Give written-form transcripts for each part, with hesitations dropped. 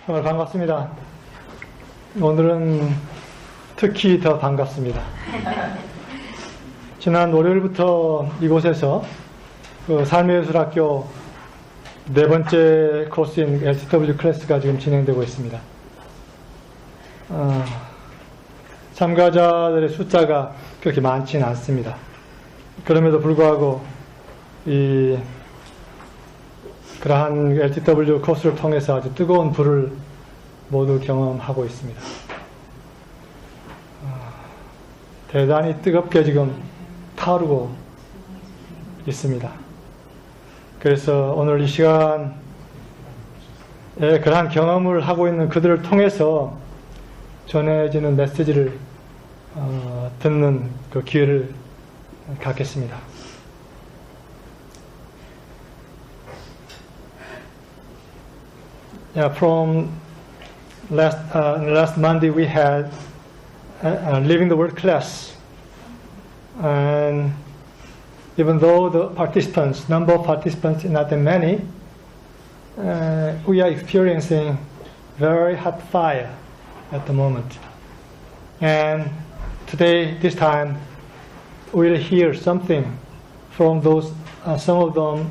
정말 반갑습니다. 오늘은 특히 더 반갑습니다. 지난 월요일부터 이곳에서 삶의 예술학교 네 번째 코스인 LTW 클래스가 지금 진행되고 있습니다. 참가자들의 숫자가 그렇게 많지는 않습니다. 그럼에도 불구하고 그러한 LTW 코스를 통해서 아주 뜨거운 불을 모두 경험하고 있습니다. 대단히 뜨겁게 지금 타오르고 있습니다. 그래서 오늘 이 시간에 그러한 경험을 하고 있는 그들을 통해서 전해지는 메시지를 듣는 그 기회를 갖겠습니다. From last Monday we had Living the Word class, and even though the number of participants is not that many, we are experiencing very hot fire at the moment. And today, this time, we'll hear something from those some of them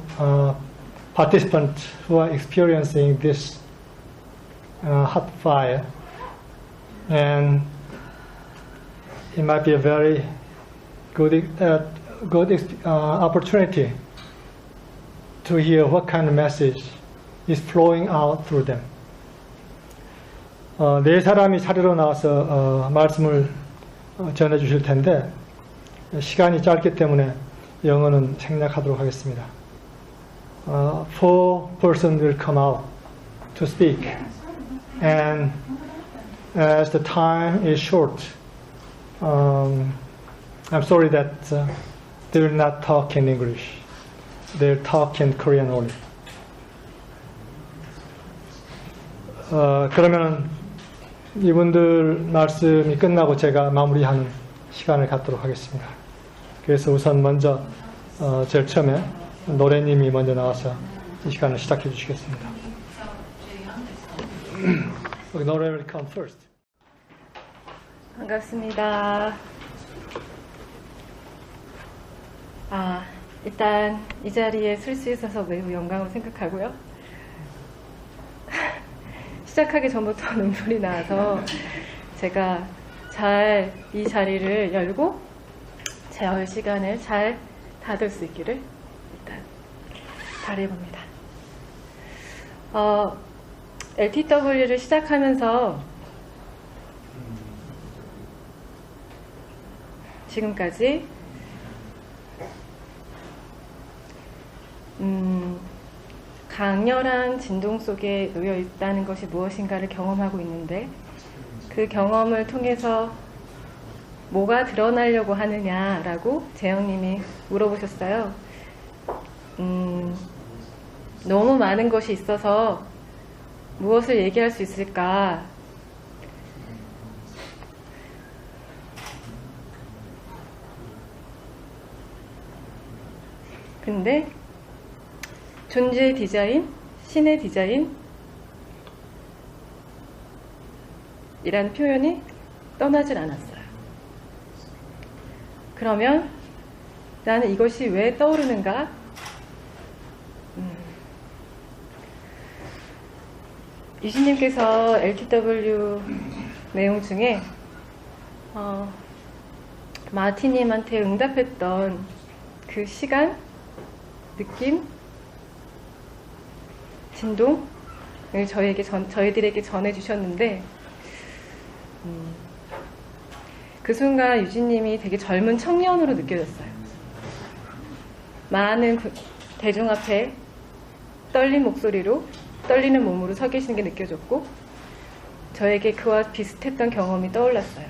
participants who are experiencing this hot fire, and it might be a very good opportunity to hear what kind of message is flowing out through them. 네 사람이 자리로 나와서 말씀을 전해 주실 텐데 시간이 짧기 때문에 영어는 생략하도록 하겠습니다. Four persons will come out to speak, and as the time is short, I'm sorry that they will not talk in English. They'll talk in Korean only. 그러면 이분들 말씀이 끝나고 제가 마무리하는 시간을 갖도록 하겠습니다. 그래서 우선 먼저 제일 처음에 노래님이 먼저 나와서 이 시간을 시작해 주시겠습니다. 노래 will come first. 반갑습니다. 일단 이 자리에 설 수 있어서 매우 영광을 생각하고요. 시작하기 전부터 눈물이 나서 제가 잘 이 자리를 열고 제 시간을 잘 닫을 수 있기를 일단 바라봅니다. LTW를 시작하면서 지금까지 강렬한 진동 속에 놓여 있다는 것이 무엇인가를 경험하고 있는데 그 경험을 통해서 뭐가 드러나려고 하느냐라고 재영님이 물어보셨어요. 너무 많은 것이 있어서 무엇을 얘기할 수 있을까? 근데 존재의 디자인, 신의 디자인 이라는 표현이 떠나질 않았어요. 그러면 나는 이것이 왜 떠오르는가? 유진님께서 LTW 내용 중에 마티님한테 응답했던 그 시간, 느낌, 진동을 저희들에게 전해주셨는데 그 순간 유진님이 되게 젊은 청년으로 느껴졌어요. 많은 대중 앞에 떨린 목소리로 떨리는 몸으로 서 계시는 게 느껴졌고 저에게 그와 비슷했던 경험이 떠올랐어요.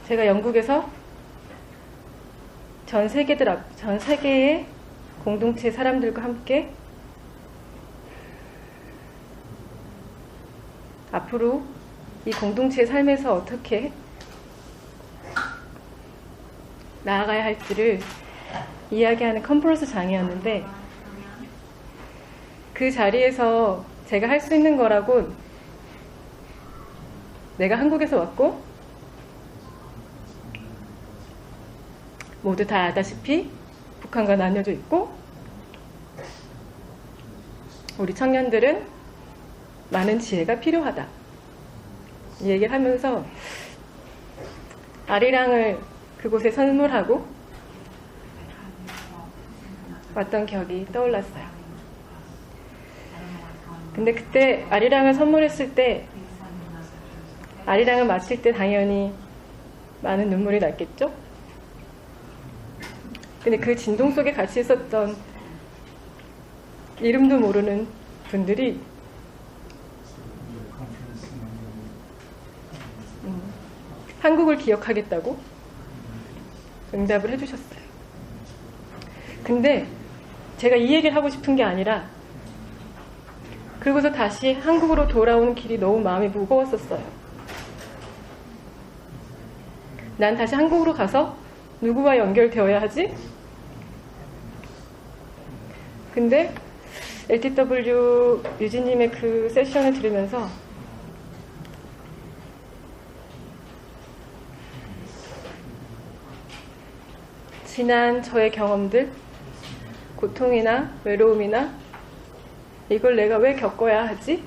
제가 영국에서 전 세계의 공동체 사람들과 함께 앞으로 이 공동체의 삶에서 어떻게 나아가야 할지를 이야기하는 컨퍼런스 장이었는데 그 자리에서 제가 할 수 있는 거라곤 내가 한국에서 왔고 모두 다 아다시피 북한과 나뉘어져 있고 우리 청년들은 많은 지혜가 필요하다. 이 얘기를 하면서 아리랑을 그곳에 선물하고 왔던 기억이 떠올랐어요. 근데 그때 아리랑을 선물했을 때 아리랑을 마칠 때 당연히 많은 눈물이 났겠죠? 근데 그 진동 속에 같이 있었던 이름도 모르는 분들이 한국을 기억하겠다고 응답을 해주셨어요. 근데 제가 이 얘기를 하고 싶은 게 아니라 그리고서 다시 한국으로 돌아오는 길이 너무 마음이 무거웠었어요. 난 다시 한국으로 가서 누구와 연결되어야 하지? 근데 LTW 유진님의 그 세션을 들으면서 지난 저의 경험들, 고통이나 외로움이나 이걸 내가 왜 겪어야 하지?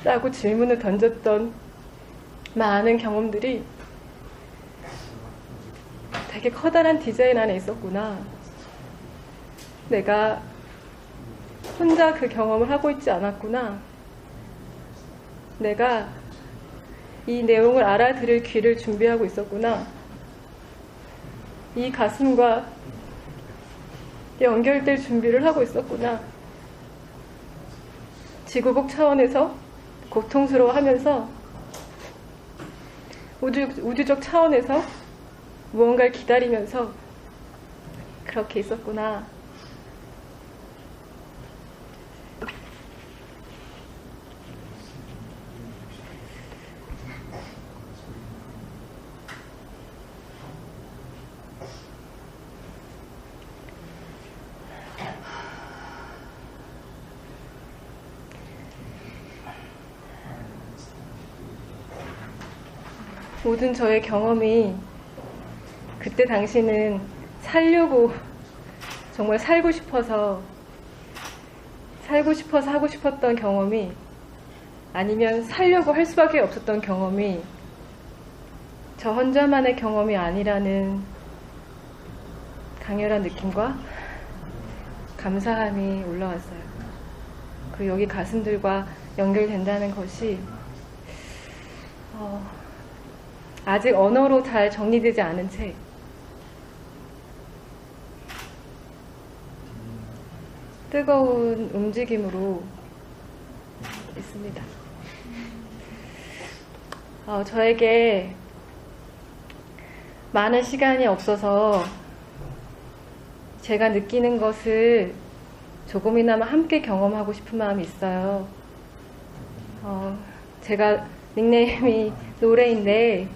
라고 질문을 던졌던 많은 경험들이 되게 커다란 디자인 안에 있었구나. 내가 혼자 그 경험을 하고 있지 않았구나. 내가 이 내용을 알아들을 귀를 준비하고 있었구나. 이 가슴과 연결될 준비를 하고 있었구나. 지구복 차원에서 고통스러워하면서 우주적 차원에서 무언가를 기다리면서 그렇게 있었구나. 모든 저의 경험이 그때 당시는 살려고 정말 살고 싶어서 하고 싶었던 경험이 아니면 살려고 할 수밖에 없었던 경험이 저 혼자만의 경험이 아니라는 강렬한 느낌과 감사함이 올라왔어요. 그리고 여기 가슴들과 연결된다는 것이 아직 언어로 잘 정리되지 않은 채 뜨거운 움직임으로 있습니다. 저에게 많은 시간이 없어서 제가 느끼는 것을 조금이나마 함께 경험하고 싶은 마음이 있어요. 제가 닉네임이 노래인데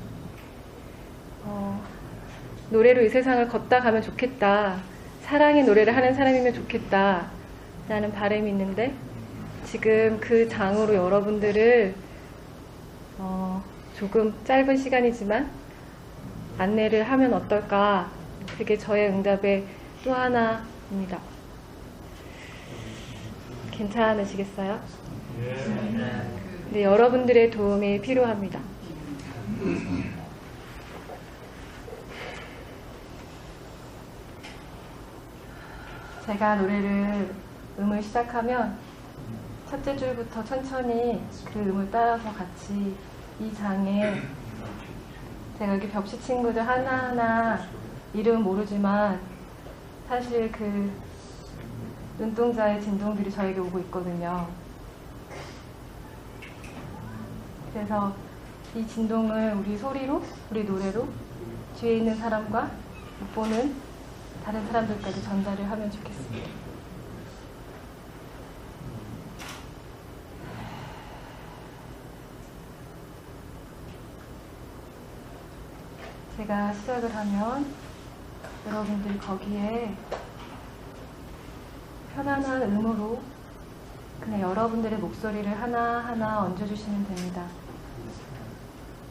노래로 이 세상을 걷다 가면 좋겠다. 사랑의 노래를 하는 사람이면 좋겠다. 라는 바람이 있는데 지금 그 장으로 여러분들을 조금 짧은 시간이지만 안내를 하면 어떨까. 그게 저의 응답의 또 하나입니다. 괜찮으시겠어요? 네, 여러분들의 도움이 필요합니다. 제가 노래를 음을 시작하면 첫째 줄부터 천천히 그 음을 따라서 같이 이 장에 제가 여기 벽시 친구들 하나하나 이름은 모르지만 사실 그 눈동자의 진동들이 저에게 오고 있거든요. 그래서 이 진동을 우리 소리로, 우리 노래로 뒤에 있는 사람과 못 보는 다른 사람들까지 전달을 하면 좋겠습니다. 제가 시작을 하면 여러분들이 거기에 편안한 음으로 그냥 여러분들의 목소리를 하나하나 얹어주시면 됩니다.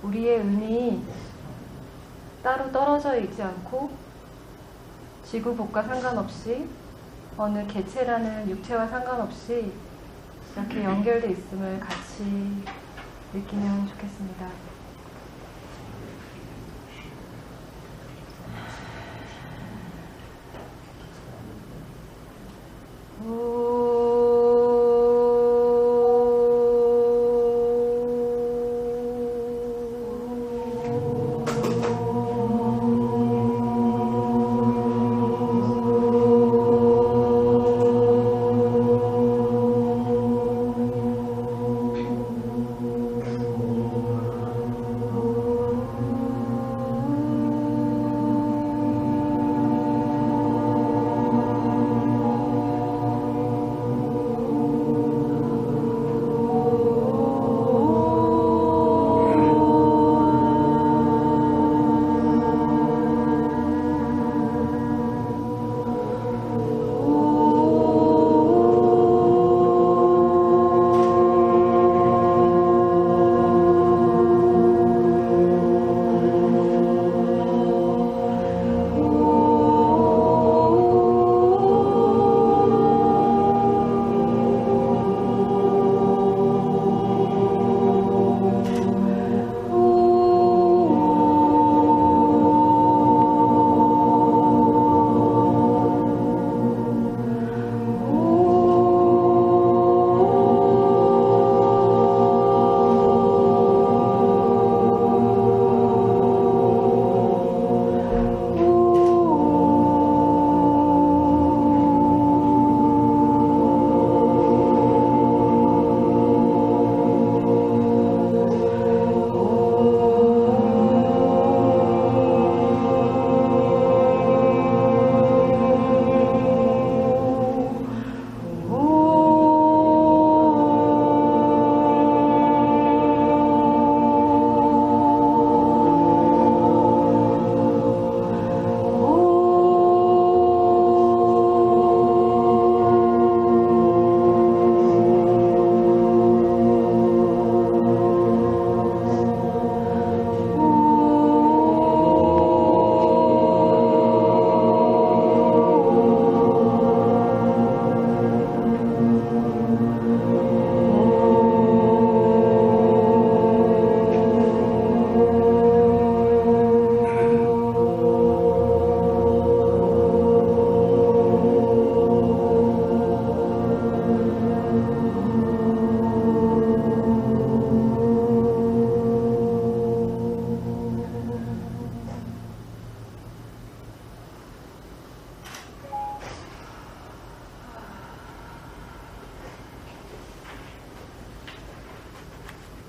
우리의 은이 따로 떨어져 있지 않고 지구복과 상관없이 어느 개체라는 육체와 상관없이 이렇게 연결되어 있음을 같이 느끼면 좋겠습니다.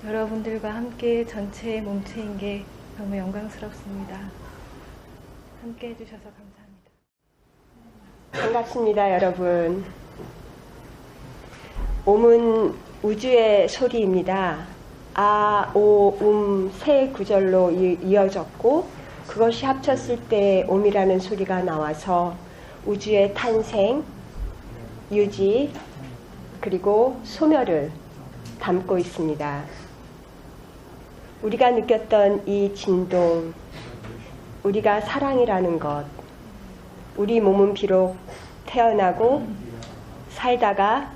여러분들과 함께 전체 몸체인 게 너무 영광스럽습니다. 함께 해주셔서 감사합니다. 반갑습니다, 여러분. 옴은 우주의 소리입니다. 아, 오, 세 구절로 이어졌고 그것이 합쳤을 때 옴이라는 소리가 나와서 우주의 탄생, 유지, 그리고 소멸을 담고 있습니다. 우리가 느꼈던 이 진동, 우리가 사랑이라는 것, 우리 몸은 비록 태어나고 살다가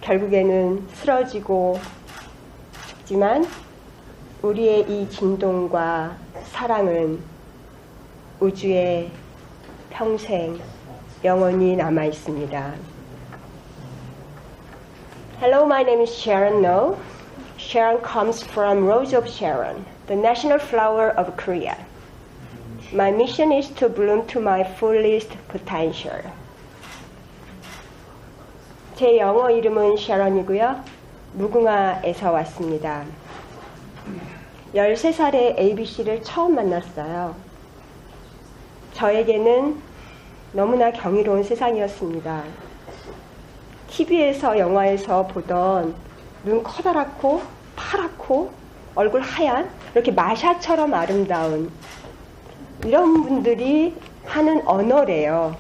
결국에는 쓰러지고 죽지만 우리의 이 진동과 사랑은 우주에 평생 영원히 남아 있습니다. Hello, my name is Sharon No. Sharon comes from Rose of Sharon, the national flower of Korea. My mission is to bloom to my fullest potential. 제 영어 이름은 Sharon이고요. 무궁화에서 왔습니다. 13살에 ABC를 처음 만났어요. 저에게는 너무나 경이로운 세상이었습니다. TV에서 영화에서 보던 눈 커다랗고 파랗고 얼굴 하얀 이렇게 마샤처럼 아름다운 이런 분들이 하는 언어래요.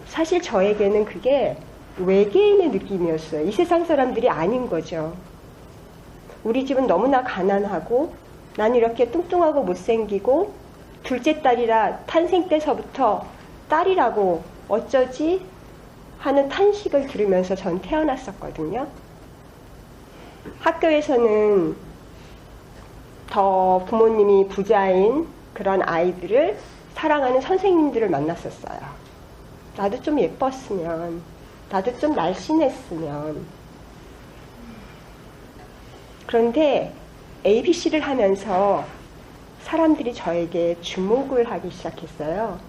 사실 저에게는 그게 외계인의 느낌이었어요. 이 세상 사람들이 아닌 거죠. 우리 집은 너무나 가난하고 난 이렇게 뚱뚱하고 못생기고 둘째 딸이라 탄생 때서부터 딸이라고 어쩌지 하는 탄식을 들으면서 전 태어났었거든요. 학교에서는 더 부모님이 부자인 그런 아이들을 사랑하는 선생님들을 만났었어요. 나도 좀 예뻤으면, 나도 좀 날씬했으면. 그런데 ABC를 하면서 사람들이 저에게 주목을 하기 시작했어요.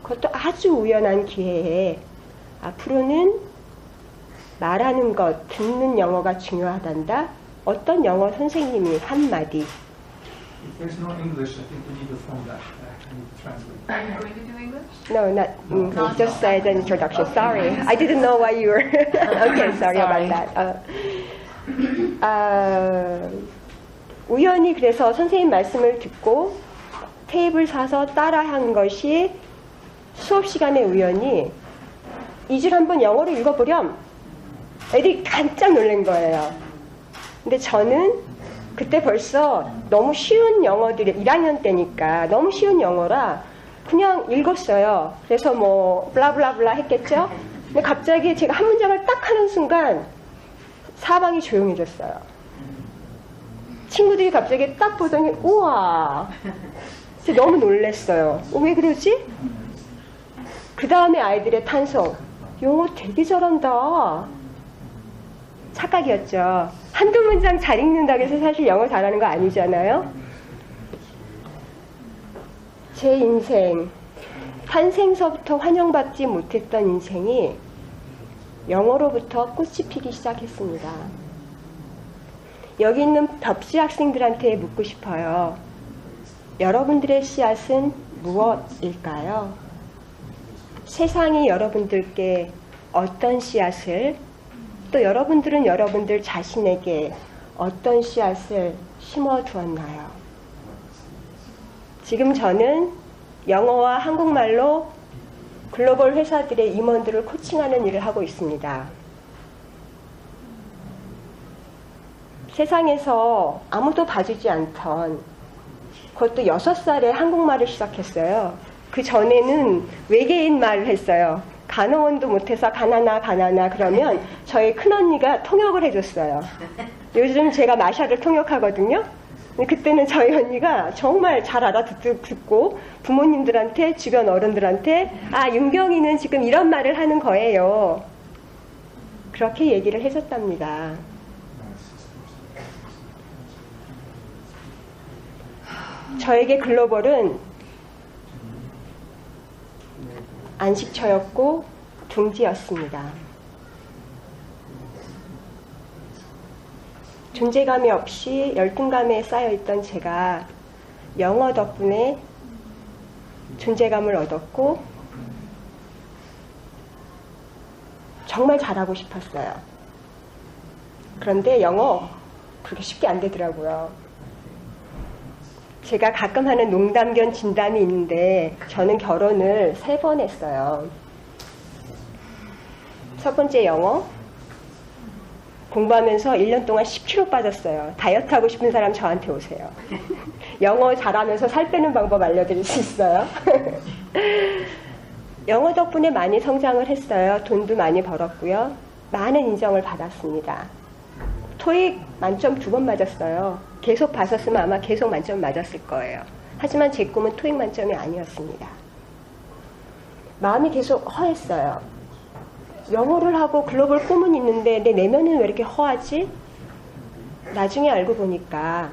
그것도 아주 우연한 기회에 앞으로는 말하는 것, 듣는 영어가 중요하단다. 어떤 영어 선생님이 한마디. There's no English. I think we need to phone that. I need to translate. Are you going to do English? No, not. Just said an introduction. Sorry, I didn't know why you were. Okay, sorry about that. 우연히 그래서 선생님 말씀을 듣고 테이블 사서 따라한 것이 수업 시간에 우연히 이 줄 한번 영어로 읽어보렴. 애들이 깜짝 놀란 거예요. 근데 저는 그때 벌써 너무 쉬운 영어들이 1학년 때니까 너무 쉬운 영어라 그냥 읽었어요. 그래서 뭐 블라블라블라 했겠죠. 근데 갑자기 제가 한 문장을 딱 하는 순간 사방이 조용해졌어요. 친구들이 갑자기 딱 보더니 우와, 진짜 너무 놀랐어요. 왜 그러지? 그 다음에 아이들의 탄성, 영어 되게 잘한다. 착각이었죠. 한두 문장 잘 읽는다고 해서 사실 영어 잘하는 거 아니잖아요. 제 인생, 탄생서부터 환영받지 못했던 인생이 영어로부터 꽃이 피기 시작했습니다. 여기 있는 덥시 학생들한테 묻고 싶어요. 여러분들의 씨앗은 무엇일까요? 세상이 여러분들께 어떤 씨앗을, 또 여러분들은 여러분들 자신에게 어떤 씨앗을 심어 두었나요? 지금 저는 영어와 한국말로 글로벌 회사들의 임원들을 코칭하는 일을 하고 있습니다. 세상에서 아무도 봐주지 않던, 그것도 6살에 한국말을 시작했어요. 그 전에는 외계인 말을 했어요. 간어원도 못해서 가나나 그러면 저희 큰언니가 통역을 해줬어요. 요즘 제가 마샤를 통역하거든요. 그때는 저희 언니가 정말 잘 알아듣고 부모님들한테, 주변 어른들한테 아, 윤경이는 지금 이런 말을 하는 거예요. 그렇게 얘기를 해줬답니다. 저에게 글로벌은 안식처였고 둥지였습니다. 존재감이 없이 열등감에 쌓여있던 제가 영어 덕분에 존재감을 얻었고 정말 잘하고 싶었어요. 그런데 영어 그렇게 쉽게 안 되더라고요. 제가 가끔 하는 농담 겸 진담이 있는데 저는 결혼을 3번 했어요. 첫 번째 영어 공부하면서 1년 동안 10kg 빠졌어요. 다이어트 하고 싶은 사람 저한테 오세요. 영어 잘하면서 살 빼는 방법 알려드릴 수 있어요. 영어 덕분에 많이 성장을 했어요. 돈도 많이 벌었고요. 많은 인정을 받았습니다. 토익 만점 2번 맞았어요. 계속 봤었으면 아마 계속 만점 맞았을 거예요. 하지만 제 꿈은 토익 만점이 아니었습니다. 마음이 계속 허했어요. 영어를 하고 글로벌 꿈은 있는데 내 내면은 왜 이렇게 허하지? 나중에 알고 보니까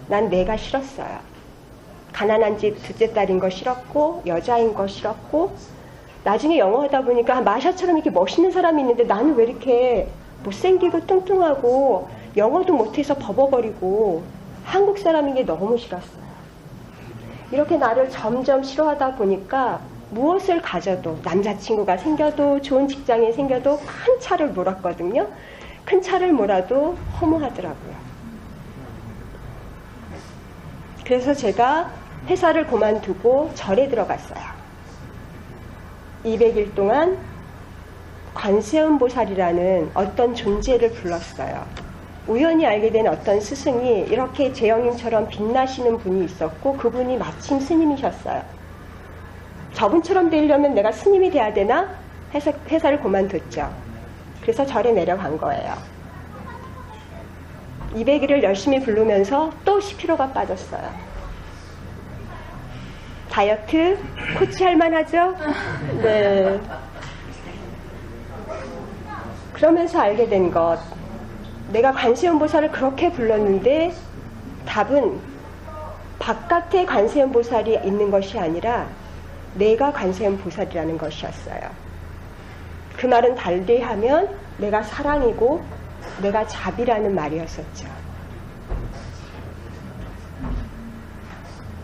난 내가 싫었어요. 가난한 집 둘째 딸인 거 싫었고 여자인 거 싫었고 나중에 영어 하다 보니까 마샤처럼 이렇게 멋있는 사람이 있는데 나는 왜 이렇게 못생기고 뚱뚱하고 영어도 못해서 버벅거리고 한국 사람인 게 너무 싫었어요. 이렇게 나를 점점 싫어하다 보니까 무엇을 가져도 남자친구가 생겨도 좋은 직장이 생겨도 큰 차를 몰았거든요. 큰 차를 몰아도 허무하더라고요. 그래서 제가 회사를 그만두고 절에 들어갔어요. 200일 동안 관세음보살이라는 어떤 존재를 불렀어요. 우연히 알게 된 어떤 스승이 이렇게 재영님처럼 빛나시는 분이 있었고 그분이 마침 스님이셨어요. 저분처럼 되려면 내가 스님이 돼야 되나? 해서 회사를 그만뒀죠. 그래서 절에 내려간 거예요. 200일을 열심히 부르면서 또 10kg가 빠졌어요. 다이어트 코치 할 만하죠? 네. 그러면서 알게 된 것, 내가 관세음보살을 그렇게 불렀는데 답은 바깥에 관세음보살이 있는 것이 아니라 내가 관세음보살이라는 것이었어요. 그 말은 달리 하면 내가 사랑이고 내가 자비라는 말이었었죠.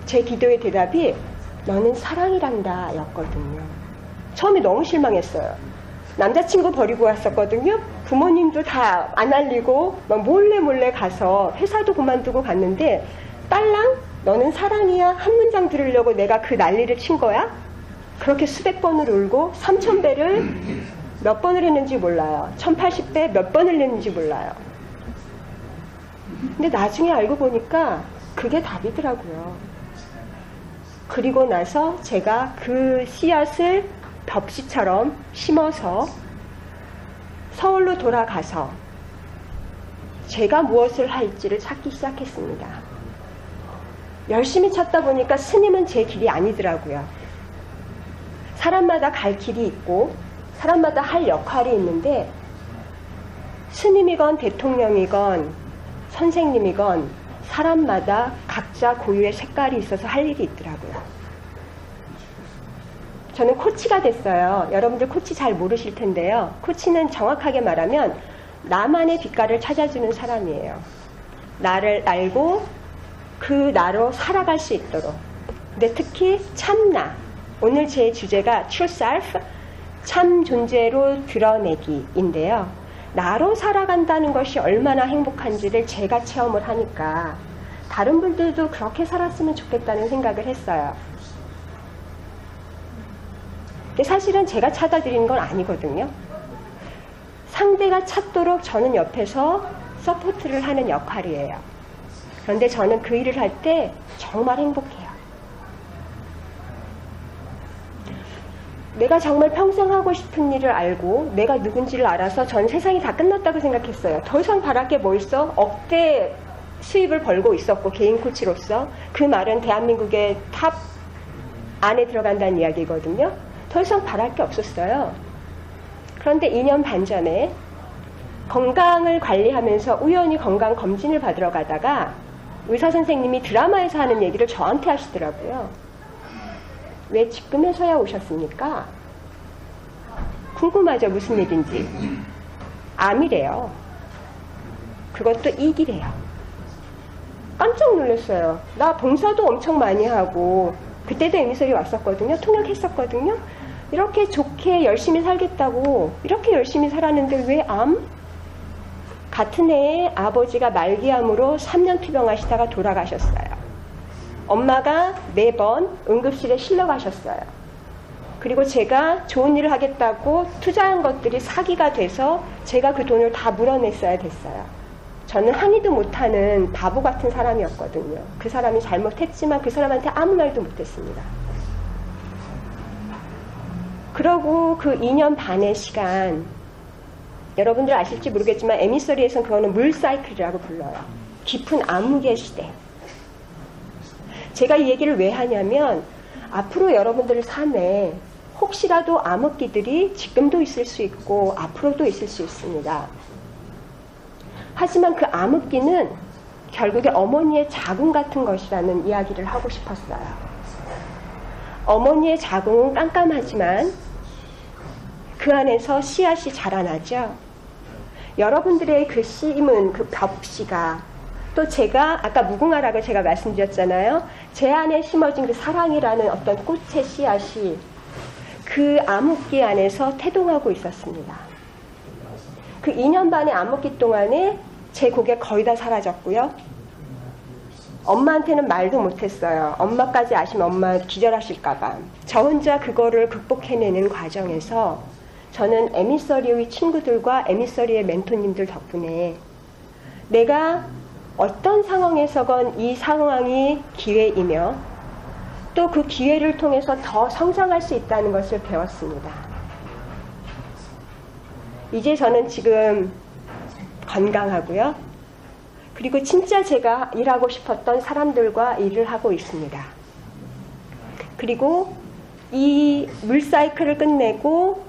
제 기도의 대답이 너는 사랑이란다 였거든요. 처음에 너무 실망했어요. 남자친구 버리고 왔었거든요. 부모님도 다 안 알리고 막 몰래 가서 회사도 그만두고 갔는데 딸랑 너는 사랑이야 한 문장 들으려고 내가 그 난리를 친 거야? 그렇게 수백 번을 울고 3000배를 몇 번을 했는지 몰라요. 1080배 몇 번을 했는지 몰라요. 근데 나중에 알고 보니까 그게 답이더라고요. 그리고 나서 제가 그 씨앗을 벽시처럼 심어서 서울로 돌아가서 제가 무엇을 할지를 찾기 시작했습니다. 열심히 찾다 보니까 스님은 제 길이 아니더라고요. 사람마다 갈 길이 있고 사람마다 할 역할이 있는데 스님이건 대통령이건 선생님이건 사람마다 각자 고유의 색깔이 있어서 할 일이 있더라고요. 저는 코치가 됐어요. 여러분들 코치 잘 모르실 텐데요. 코치는 정확하게 말하면 나만의 빛깔을 찾아주는 사람이에요. 나를 알고 그 나로 살아갈 수 있도록. 근데 특히 참나. 오늘 제 주제가 True Self, 참 존재로 드러내기인데요. 나로 살아간다는 것이 얼마나 행복한지를 제가 체험을 하니까 다른 분들도 그렇게 살았으면 좋겠다는 생각을 했어요. 근데 사실은 제가 찾아드리는 건 아니거든요. 상대가 찾도록 저는 옆에서 서포트를 하는 역할이에요. 그런데 저는 그 일을 할 때 정말 행복해요. 내가 정말 평생 하고 싶은 일을 알고 내가 누군지를 알아서 전 세상이 다 끝났다고 생각했어요. 더 이상 바랄 게 뭐 있어? 억대 수입을 벌고 있었고 개인 코치로서 그 말은 대한민국의 탑 안에 들어간다는 이야기거든요. 더 이상 바랄 게 없었어요. 그런데 2년 반 전에 건강을 관리하면서 우연히 건강 검진을 받으러 가다가 의사 선생님이 드라마에서 하는 얘기를 저한테 하시더라고요. 왜 지금에서야 오셨습니까? 궁금하죠, 무슨 일인지. 암이래요. 그것도 이기래요. 깜짝 놀랐어요. 나 봉사도 엄청 많이 하고 그때도 에미소리 왔었거든요. 통역했었거든요. 이렇게 좋게 열심히 살겠다고 이렇게 열심히 살았는데 왜 암? 같은 해에 아버지가 말기암으로 3년 투병하시다가 돌아가셨어요. 엄마가 4번 응급실에 실려가셨어요. 그리고 제가 좋은 일을 하겠다고 투자한 것들이 사기가 돼서 제가 그 돈을 다 물어냈어야 됐어요. 저는 항의도 못하는 바보 같은 사람이었거든요. 그 사람이 잘못했지만 그 사람한테 아무 말도 못했습니다. 그러고 그 2년 반의 시간, 여러분들 아실지 모르겠지만 에미서리에서는 그거는 물사이클이라고 불러요. 깊은 암흑의 시대. 제가 이 얘기를 왜 하냐면 앞으로 여러분들 삶에 혹시라도 암흑기들이 지금도 있을 수 있고 앞으로도 있을 수 있습니다. 하지만 그 암흑기는 결국에 어머니의 자궁 같은 것이라는 이야기를 하고 싶었어요. 어머니의 자궁은 깜깜하지만 그 안에서 씨앗이 자라나죠. 여러분들의 그 심은 그 벽씨가 또 제가 아까 무궁화라고 제가 말씀드렸잖아요. 제 안에 심어진 그 사랑이라는 어떤 꽃의 씨앗이 그 암흑기 안에서 태동하고 있었습니다. 그 2년 반의 암흑기 동안에 제 고개 거의 다 사라졌고요. 엄마한테는 말도 못했어요. 엄마까지 아시면 엄마 기절하실까봐. 저 혼자 그거를 극복해내는 과정에서 저는 에미서리의 친구들과 에미서리의 멘토님들 덕분에 내가 어떤 상황에서건 이 상황이 기회이며 또 그 기회를 통해서 더 성장할 수 있다는 것을 배웠습니다. 이제 저는 지금 건강하고요. 그리고 진짜 제가 일하고 싶었던 사람들과 일을 하고 있습니다. 그리고 이 물사이클을 끝내고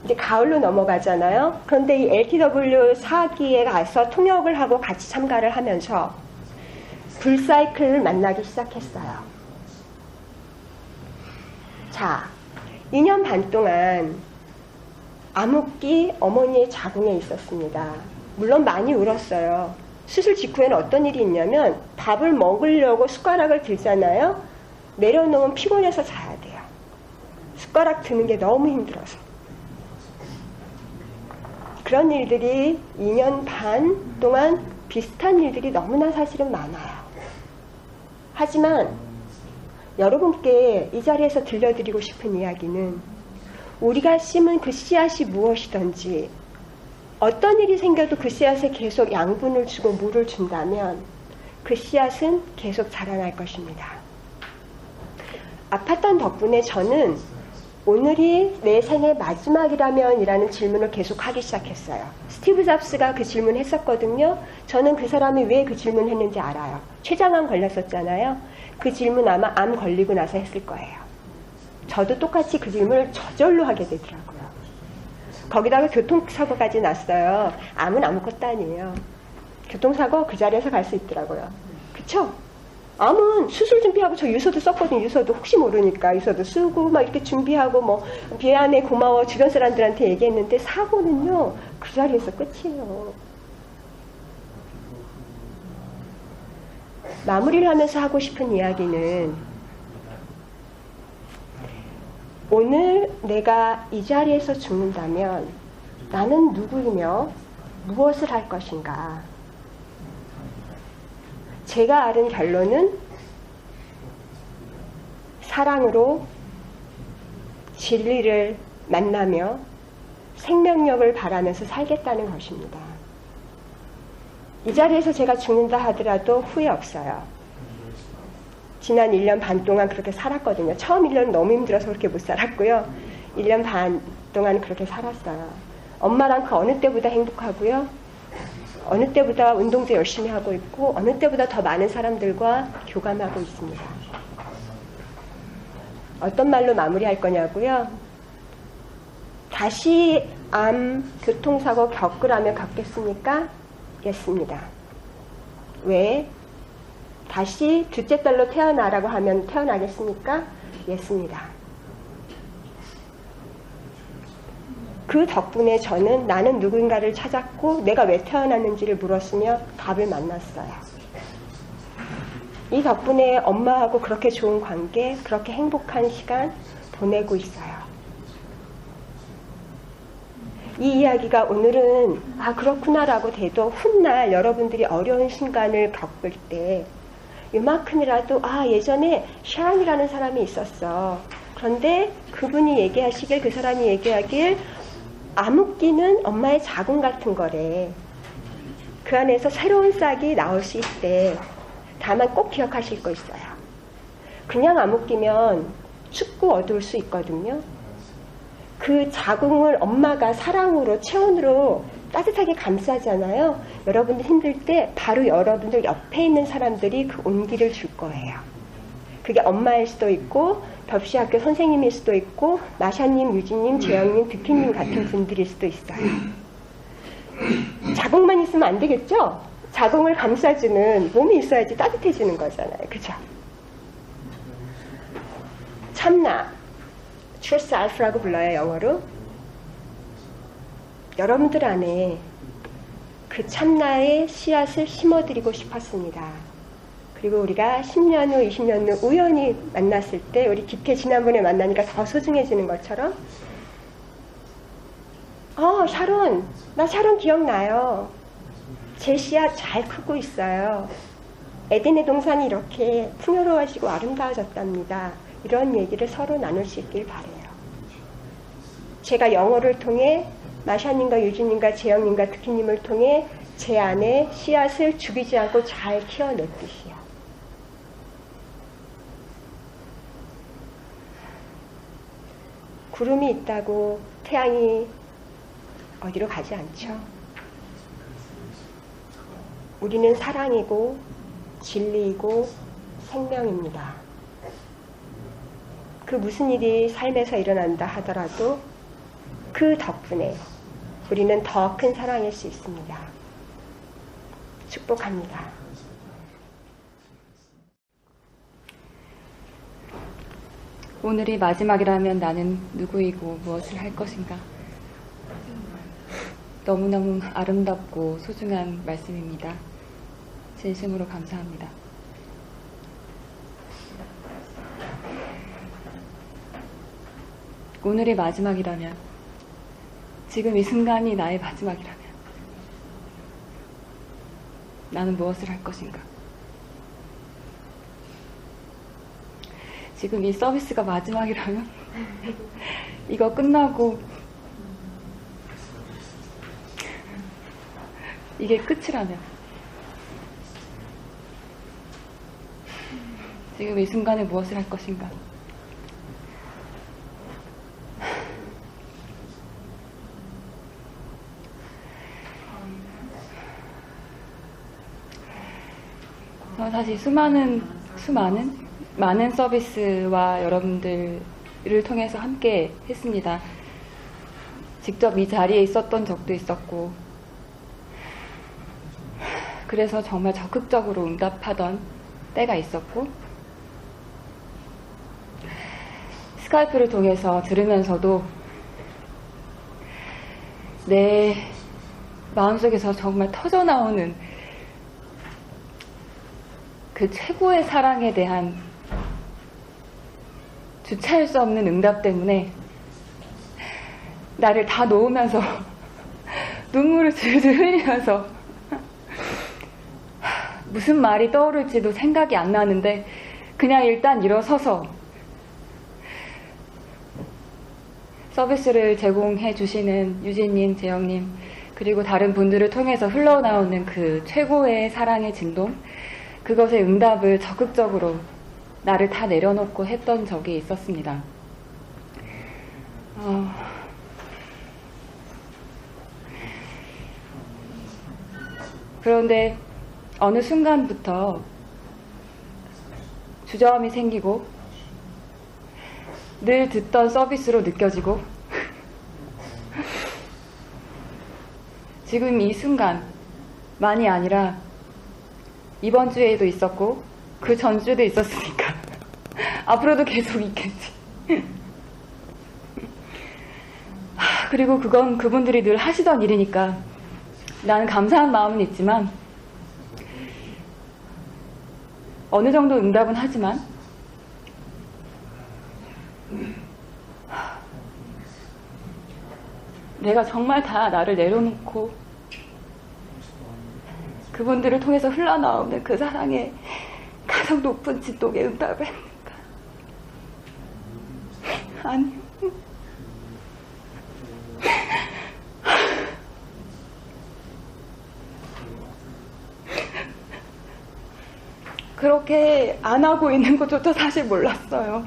이제 가을로 넘어가잖아요. 그런데 이 LTW 4기에 가서 통역을 하고 같이 참가를 하면서 불사이클을 만나기 시작했어요. 자, 2년 반 동안 암흑기 어머니의 자궁에 있었습니다. 물론 많이 울었어요. 수술 직후에는 어떤 일이 있냐면 밥을 먹으려고 숟가락을 들잖아요. 내려놓으면 피곤해서 자야 돼요. 숟가락 드는 게 너무 힘들어서. 그런 일들이 2년 반 동안 비슷한 일들이 너무나 사실은 많아요. 하지만 여러분께 이 자리에서 들려드리고 싶은 이야기는 우리가 심은 그 씨앗이 무엇이든지 어떤 일이 생겨도 그 씨앗에 계속 양분을 주고 물을 준다면 그 씨앗은 계속 자라날 것입니다. 아팠던 덕분에 저는 오늘이 내 생의 마지막이라면 이라는 질문을 계속 하기 시작했어요. 스티브 잡스가 그 질문 했었거든요. 저는 그 사람이 왜 그 질문 했는지 알아요. 췌장암 걸렸었잖아요. 그 질문 아마 암 걸리고 나서 했을 거예요. 저도 똑같이 그 질문을 저절로 하게 되더라고요. 거기다가 교통사고까지 났어요. 암은 아무것도 아니에요. 교통사고 그 자리에서 갈 수 있더라고요. 그쵸? 암은 수술 준비하고 저 유서도 썼거든요. 유서도 혹시 모르니까 유서도 쓰고 막 이렇게 준비하고 뭐 미안해 고마워 주변 사람들한테 얘기했는데 사고는요 그 자리에서 끝이에요. 마무리를 하면서 하고 싶은 이야기는 오늘 내가 이 자리에서 죽는다면 나는 누구이며 무엇을 할 것인가? 제가 아는 결론은 사랑으로 진리를 만나며 생명력을 바라면서 살겠다는 것입니다. 이 자리에서 제가 죽는다 하더라도 후회 없어요. 지난 1년 반 동안 그렇게 살았거든요. 처음 1년은 너무 힘들어서 그렇게 못 살았고요. 1년 반 동안 그렇게 살았어요. 엄마랑 그 어느 때보다 행복하고요. 어느 때보다 운동도 열심히 하고 있고 어느 때보다 더 많은 사람들과 교감하고 있습니다. 어떤 말로 마무리할 거냐고요? 다시 암, 교통사고 겪으라면 겪겠습니까? 겠습니다. 왜? 다시 둘째 딸로 태어나라고 하면 태어나겠습니까? 겠습니다. 그 덕분에 저는 나는 누군가를 찾았고 내가 왜 태어났는지를 물었으며 답을 만났어요. 이 덕분에 엄마하고 그렇게 좋은 관계, 그렇게 행복한 시간 보내고 있어요. 이 이야기가 오늘은 아 그렇구나라고 돼도 훗날 여러분들이 어려운 순간을 겪을 때 이만큼이라도 아 예전에 샤론이라는 사람이 있었어. 그런데 그분이 얘기하시길 그 사람이 얘기하길 암흑기는 엄마의 자궁 같은 거래. 그 안에서 새로운 싹이 나올 수 있대. 다만 꼭 기억하실 거 있어요. 그냥 암흑기면 춥고 어두울 수 있거든요. 그 자궁을 엄마가 사랑으로 체온으로 따뜻하게 감싸잖아요. 여러분들 힘들 때 바로 여러분들 옆에 있는 사람들이 그 온기를 줄 거예요. 그게 엄마일 수도 있고 벽시학교 선생님일 수도 있고 마샤님, 유진님, 재영님, 득희님 같은 분들일 수도 있어요. 자궁만 있으면 안 되겠죠? 자궁을 감싸주는 몸이 있어야지 따뜻해지는 거잖아요. 그죠? 참나 True Self라고 불러요. 영어로. 여러분들 안에 그 참나의 씨앗을 심어드리고 싶었습니다. 그리고 우리가 10년 후, 20년 후 우연히 만났을 때 우리 기태 지난번에 만나니까 더 소중해지는 것처럼 샤론, 나 샤론 기억나요. 제 씨앗 잘 크고 있어요. 에덴의 동산이 이렇게 풍요로워지고 아름다워졌답니다. 이런 얘기를 서로 나눌 수 있길 바래요. 제가 영어를 통해 마샤님과 유진님과 재영님과 특히님을 통해 제 안에 씨앗을 죽이지 않고 잘 키워냈듯이요. 구름이 있다고 태양이 어디로 가지 않죠. 우리는 사랑이고 진리이고 생명입니다. 그 무슨 일이 삶에서 일어난다 하더라도 그 덕분에 우리는 더 큰 사랑일 수 있습니다. 축복합니다. 오늘이 마지막이라면 나는 누구이고 무엇을 할 것인가? 너무너무 아름답고 소중한 말씀입니다. 진심으로 감사합니다. 오늘이 마지막이라면, 지금 이 순간이 나의 마지막이라면 나는 무엇을 할 것인가? 지금 이 서비스가 마지막이라면 이거 끝나고 이게 끝이라면 지금 이 순간에 무엇을 할 것인가? 저는 사실 많은 서비스와 여러분들을 통해서 함께 했습니다. 직접 이 자리에 있었던 적도 있었고, 그래서 정말 적극적으로 응답하던 때가 있었고, 스카이프를 통해서 들으면서도 내 마음속에서 정말 터져나오는 그 최고의 사랑에 대한 주체할 수 없는 응답 때문에 나를 다 놓으면서 눈물을 줄줄 흘리면서 무슨 말이 떠오를지도 생각이 안 나는데 그냥 일단 일어서서 서비스를 제공해 주시는 유진님, 재영님, 그리고 다른 분들을 통해서 흘러나오는 그 최고의 사랑의 진동, 그것의 응답을 적극적으로 나를 다 내려놓고 했던 적이 있었습니다. 그런데 어느 순간부터 주저함이 생기고 늘 듣던 서비스로 느껴지고 지금 이 순간만이 아니라 이번 주에도 있었고 그 전주도 있었으니까 앞으로도 계속 있겠지. 그리고 그건 그분들이 늘 하시던 일이니까 나는 감사한 마음은 있지만 어느 정도 응답은 하지만 내가 정말 다 나를 내려놓고 그분들을 통해서 흘러나오는 그 사랑의 가장 높은 진동의 응답을 했는가? 아니요. 그렇게 안 하고 있는 것조차 사실 몰랐어요.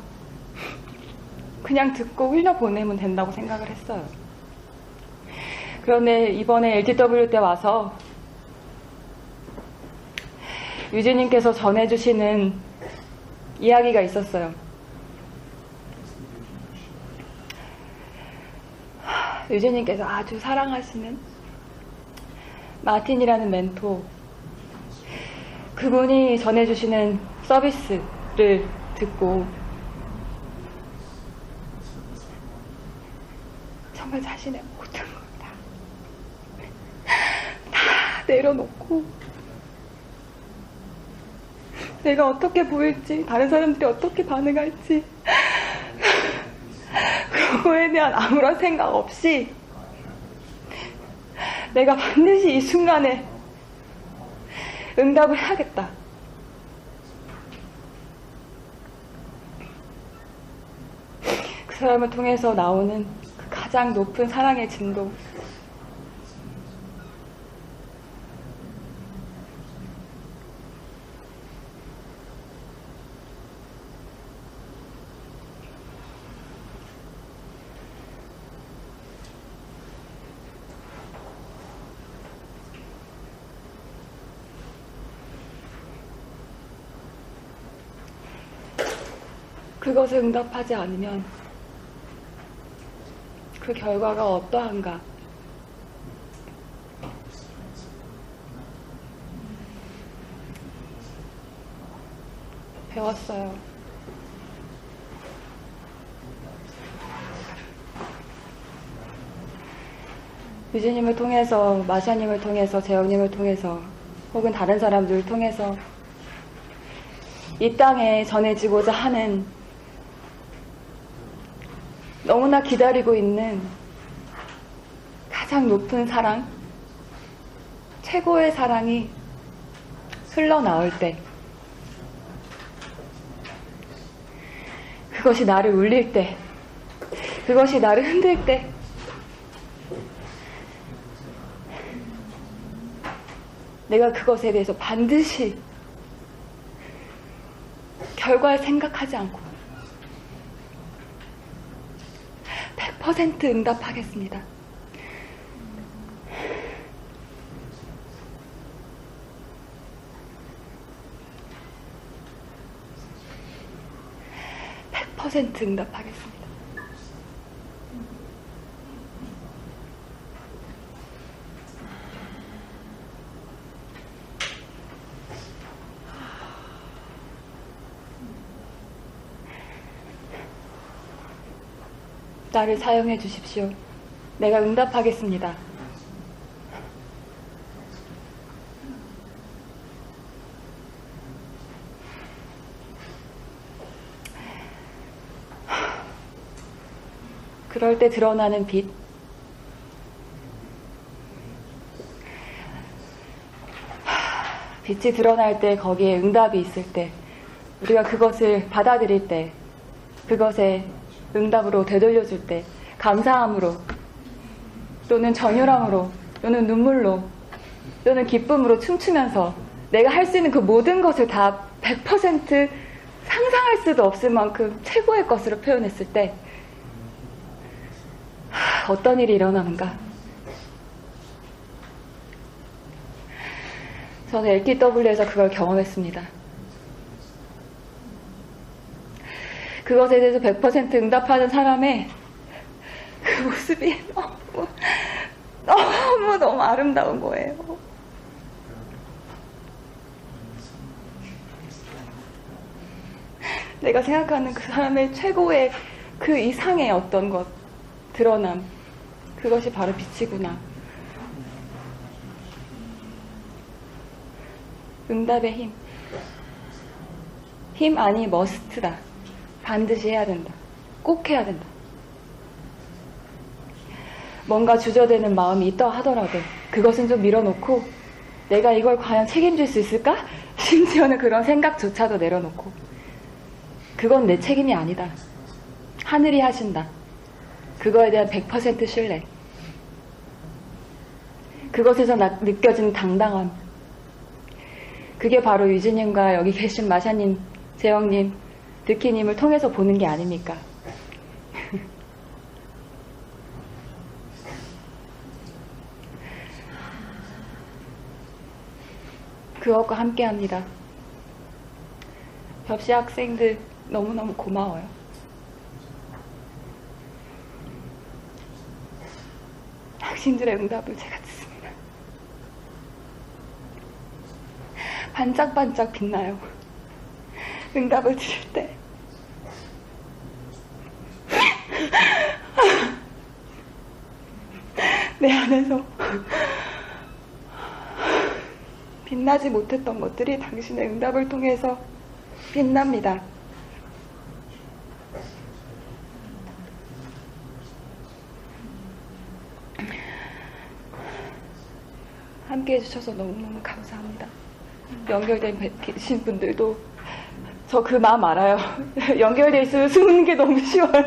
그냥 듣고 흘려보내면 된다고 생각을 했어요. 그런데 이번에 LTW 때 와서 유진님께서 전해주시는 이야기가 있었어요. 유진님께서 아주 사랑하시는 마틴이라는 멘토, 그분이 전해주시는 서비스를 듣고 정말 자신의 모든 걸 다 내려놓고 내가 어떻게 보일지, 다른 사람들이 어떻게 반응할지 그거에 대한 아무런 생각 없이 내가 반드시 이 순간에 응답을 해야겠다. 그 사람을 통해서 나오는 그 가장 높은 사랑의 진동. 그것에 응답하지 않으면 그 결과가 어떠한가? 배웠어요. 유진님을 통해서, 마샤님을 통해서, 재영님을 통해서, 혹은 다른 사람들을 통해서 이 땅에 전해지고자 하는 너무나 기다리고 있는 가장 높은 사랑, 최고의 사랑이 흘러나올 때, 그것이 나를 울릴 때, 그것이 나를 흔들 때, 내가 그것에 대해서 반드시 결과를 생각하지 않고 100% 응답하겠습니다. 응답하겠습니다. 나를 사용해 주십시오. 내가 응답하겠습니다. 그럴 때 드러나는 빛. 빛이 드러날 때, 거기에 응답이 있을 때, 우리가 그것을 받아들일 때, 그것에 응답으로 되돌려줄 때, 감사함으로, 또는 전율함으로, 또는 눈물로, 또는 기쁨으로 춤추면서 내가 할 수 있는 그 모든 것을 다 100% 상상할 수도 없을 만큼 최고의 것으로 표현했을 때 어떤 일이 일어나는가? 저는 LTW에서 그걸 경험했습니다. 그것에 대해서 100% 응답하는 사람의 그 모습이 너무 아름다운 거예요. 내가 생각하는 그 사람의 최고의 그 이상의 어떤 것, 드러남, 그것이 바로 빛이구나. 응답의 힘. 힘 아니 머스트다. 반드시 해야 된다. 꼭 해야 된다. 뭔가 주저되는 마음이 있다 하더라도 그것은 좀 밀어놓고 내가 이걸 과연 책임질 수 있을까? 심지어는 그런 생각조차도 내려놓고 그건 내 책임이 아니다. 하늘이 하신다. 그거에 대한 100% 신뢰. 그것에서 느껴지는 당당함. 그게 바로 유진님과 여기 계신 마샤님, 재영님, 득희님을 통해서 보는 게 아닙니까? 그것과 함께합니다. 접시 학생들 너무너무 고마워요. 당신들의 응답을 제가 듣습니다. 반짝반짝 빛나요. 응답을 들을 때. 내 안에서 빛나지 못했던 것들이 당신의 응답을 통해서 빛납니다. 함께 해주셔서 너무너무 감사합니다. 연결된 계신 분들도 저 그 마음 알아요. 연결돼 있으면 숨는 게 너무 쉬워요.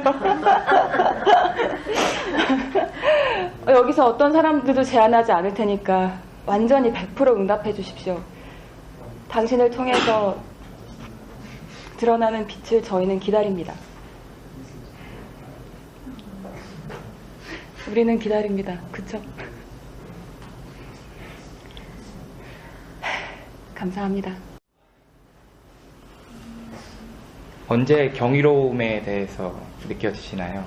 여기서 어떤 사람들도 제한하지 않을 테니까 완전히 100% 응답해 주십시오. 당신을 통해서 드러나는 빛을 저희는 기다립니다. 우리는 기다립니다. 그쵸? 감사합니다. 언제 경이로움에 대해서 느껴지시나요?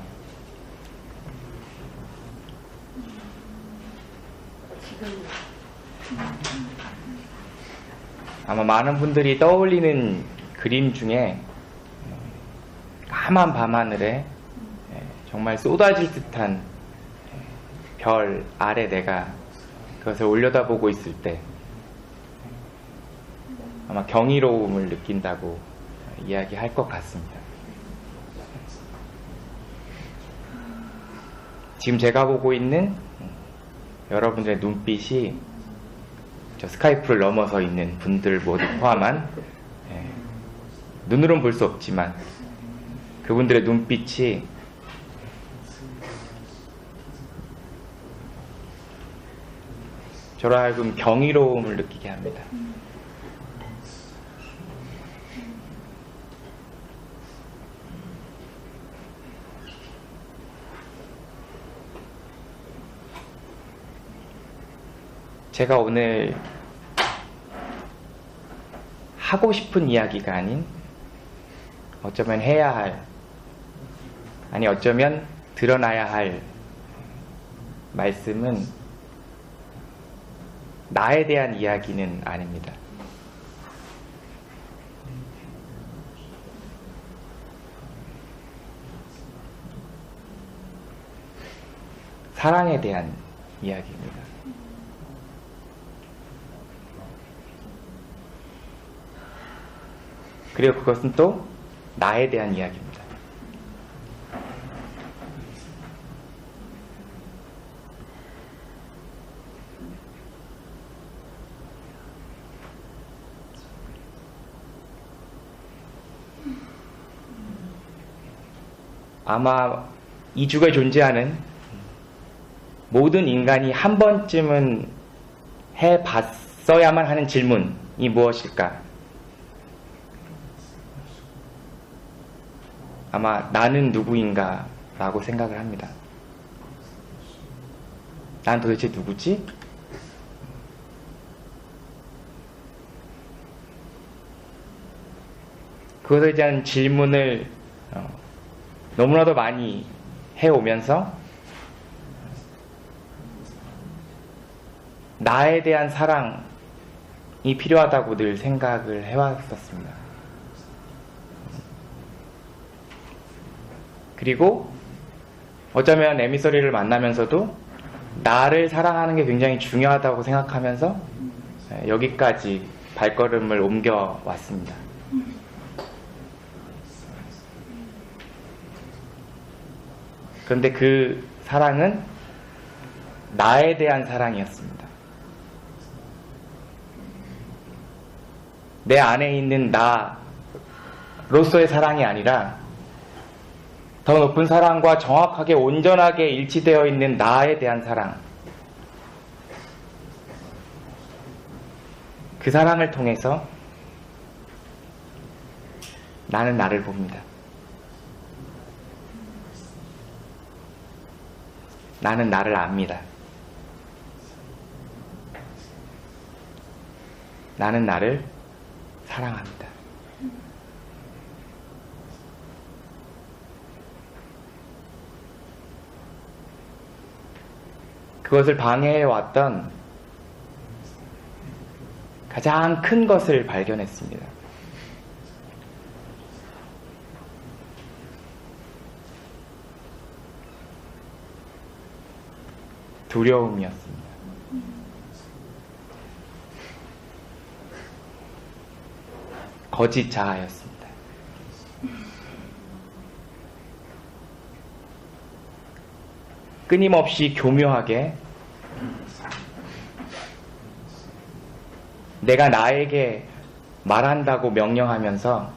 아마 많은 분들이 떠올리는 그림 중에 까만 밤하늘에 정말 쏟아질 듯한 별 아래 내가 그것을 올려다보고 있을 때 아마 경이로움을 느낀다고 이야기할 것 같습니다. 지금 제가 보고 있는 여러분들의 눈빛이 저 스카이프를 넘어서 있는 분들 모두 포함한 눈으로는 볼 수 없지만 그분들의 눈빛이 저로 하여금 경이로움을 느끼게 합니다. 제가 오늘 하고 싶은 이야기가 아닌 어쩌면 해야 할, 아니 어쩌면 드러나야 할 말씀은 나에 대한 이야기는 아닙니다. 사랑에 대한 이야기입니다. 그리고 그것은 또 나에 대한 이야기입니다. 아마 이 주에 존재하는 모든 인간이 한 번쯤은 해봤어야만 하는 질문이 무엇일까? 아마 나는 누구인가 라고 생각을 합니다. 난 도대체 누구지? 그것에 대한 질문을 너무나도 많이 해오면서 나에 대한 사랑이 필요하다고 늘 생각을 해왔었습니다. 그리고 어쩌면 에미서리를 만나면서도 나를 사랑하는 게 굉장히 중요하다고 생각하면서 여기까지 발걸음을 옮겨왔습니다. 그런데 그 사랑은 나에 대한 사랑이었습니다. 내 안에 있는 나로서의 사랑이 아니라 더 높은 사랑과 정확하게 온전하게 일치되어 있는 나에 대한 사랑. 그 사랑을 통해서 나는 나를 봅니다. 나는 나를 압니다. 나는 나를 사랑합니다. 그것을 방해해왔던 가장 큰 것을 발견했습니다. 두려움이었습니다. 거짓 자아였습니다. 끊임없이 교묘하게 내가 나에게 말한다고 명령하면서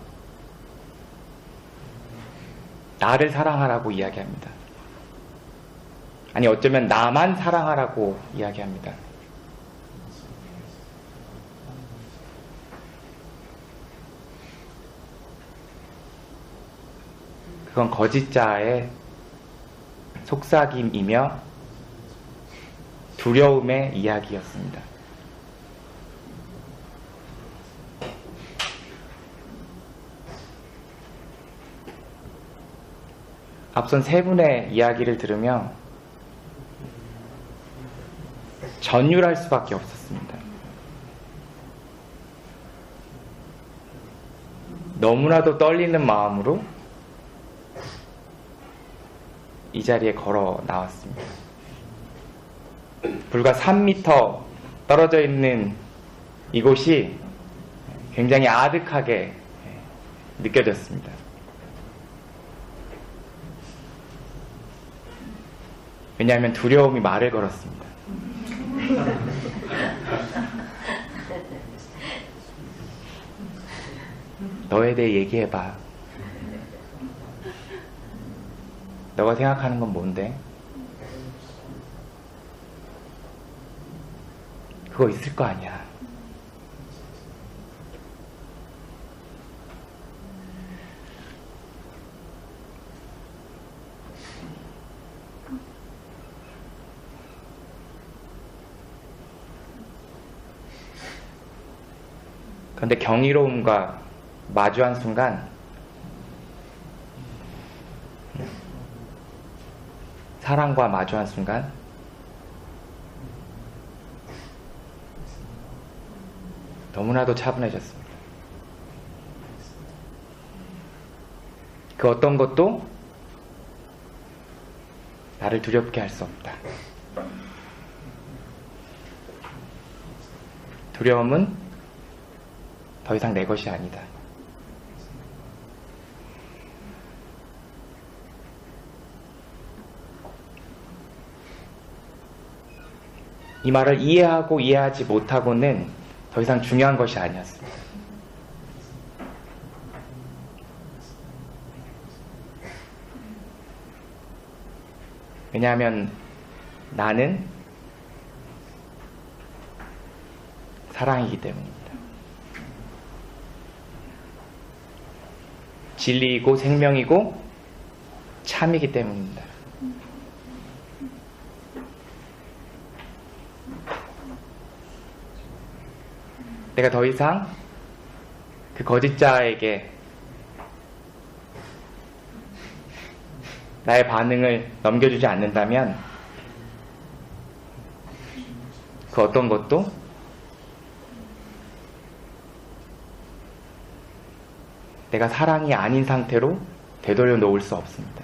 나를 사랑하라고 이야기합니다. 아니 어쩌면 나만 사랑하라고 이야기합니다. 그건 거짓자의 속삭임이며 두려움의 이야기였습니다. 앞선 세 분의 이야기를 들으며 전율할 수밖에 없었습니다. 너무나도 떨리는 마음으로 이 자리에 걸어 나왔습니다. 불과 3m 떨어져 있는 이곳이 굉장히 아득하게 느껴졌습니다. 왜냐하면 두려움이 말을 걸었습니다. 너에 대해 얘기해봐. 너가 생각하는 건 뭔데? 그거 있을 거 아니야. 그런데 경이로움과 마주한 순간 사랑과 마주한 순간 너무나도 차분해졌습니다. 그 어떤 것도 나를 두렵게 할 수 없다. 두려움은 더 이상 내 것이 아니다. 이 말을 이해하고 이해하지 못하고는 더 이상 중요한 것이 아니었습니다. 왜냐하면 나는 사랑이기 때문입니다. 진리이고 생명이고 참이기 때문입니다. 내가 더 이상 그 거짓자에게 나의 반응을 넘겨주지 않는다면 그 어떤 것도 내가 사랑이 아닌 상태로 되돌려 놓을 수 없습니다.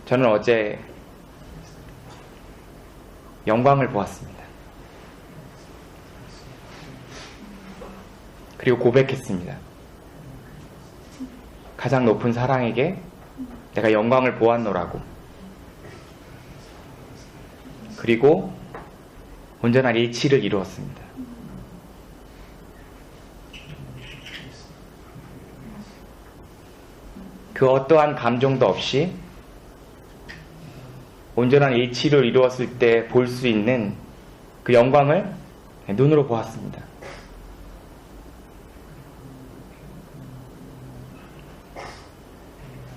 저는 어제 영광을 보았습니다. 그리고 고백했습니다. 가장 높은 사랑에게 내가 영광을 보았노라고. 그리고 온전한 일치를 이루었습니다. 그 어떠한 감정도 없이 온전한 일치를 이루었을 때 볼 수 있는 그 영광을 눈으로 보았습니다.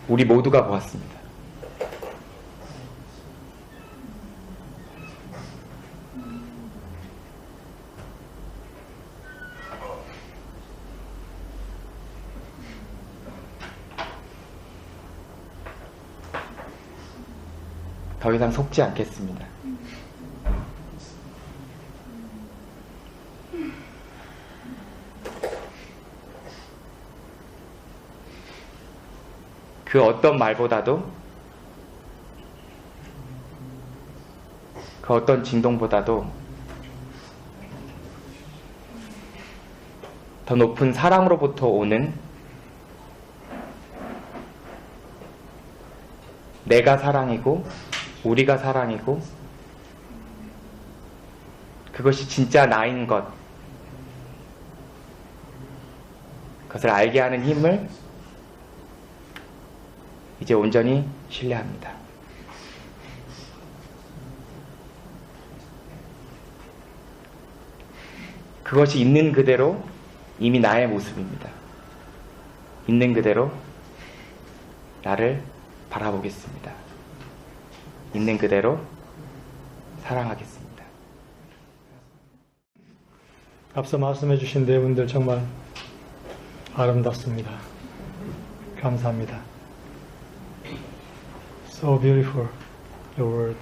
우리 모두가 보았습니다. 더 이상 속지 않겠습니다. 그 어떤 말보다도, 그 어떤 진동보다도 더 높은 사랑으로부터 오는 내가 사랑이고 우리가 사랑이고 그것이 진짜 나인 것, 그것을 알게 하는 힘을 이제 온전히 신뢰합니다. 그것이 있는 그대로 이미 나의 모습입니다. 있는 그대로 나를 바라보겠습니다. 있는 그대로 사랑하겠습니다. 앞서 말씀해 주신 내용들 정말 아름답습니다. 감사합니다. So beautiful, your word.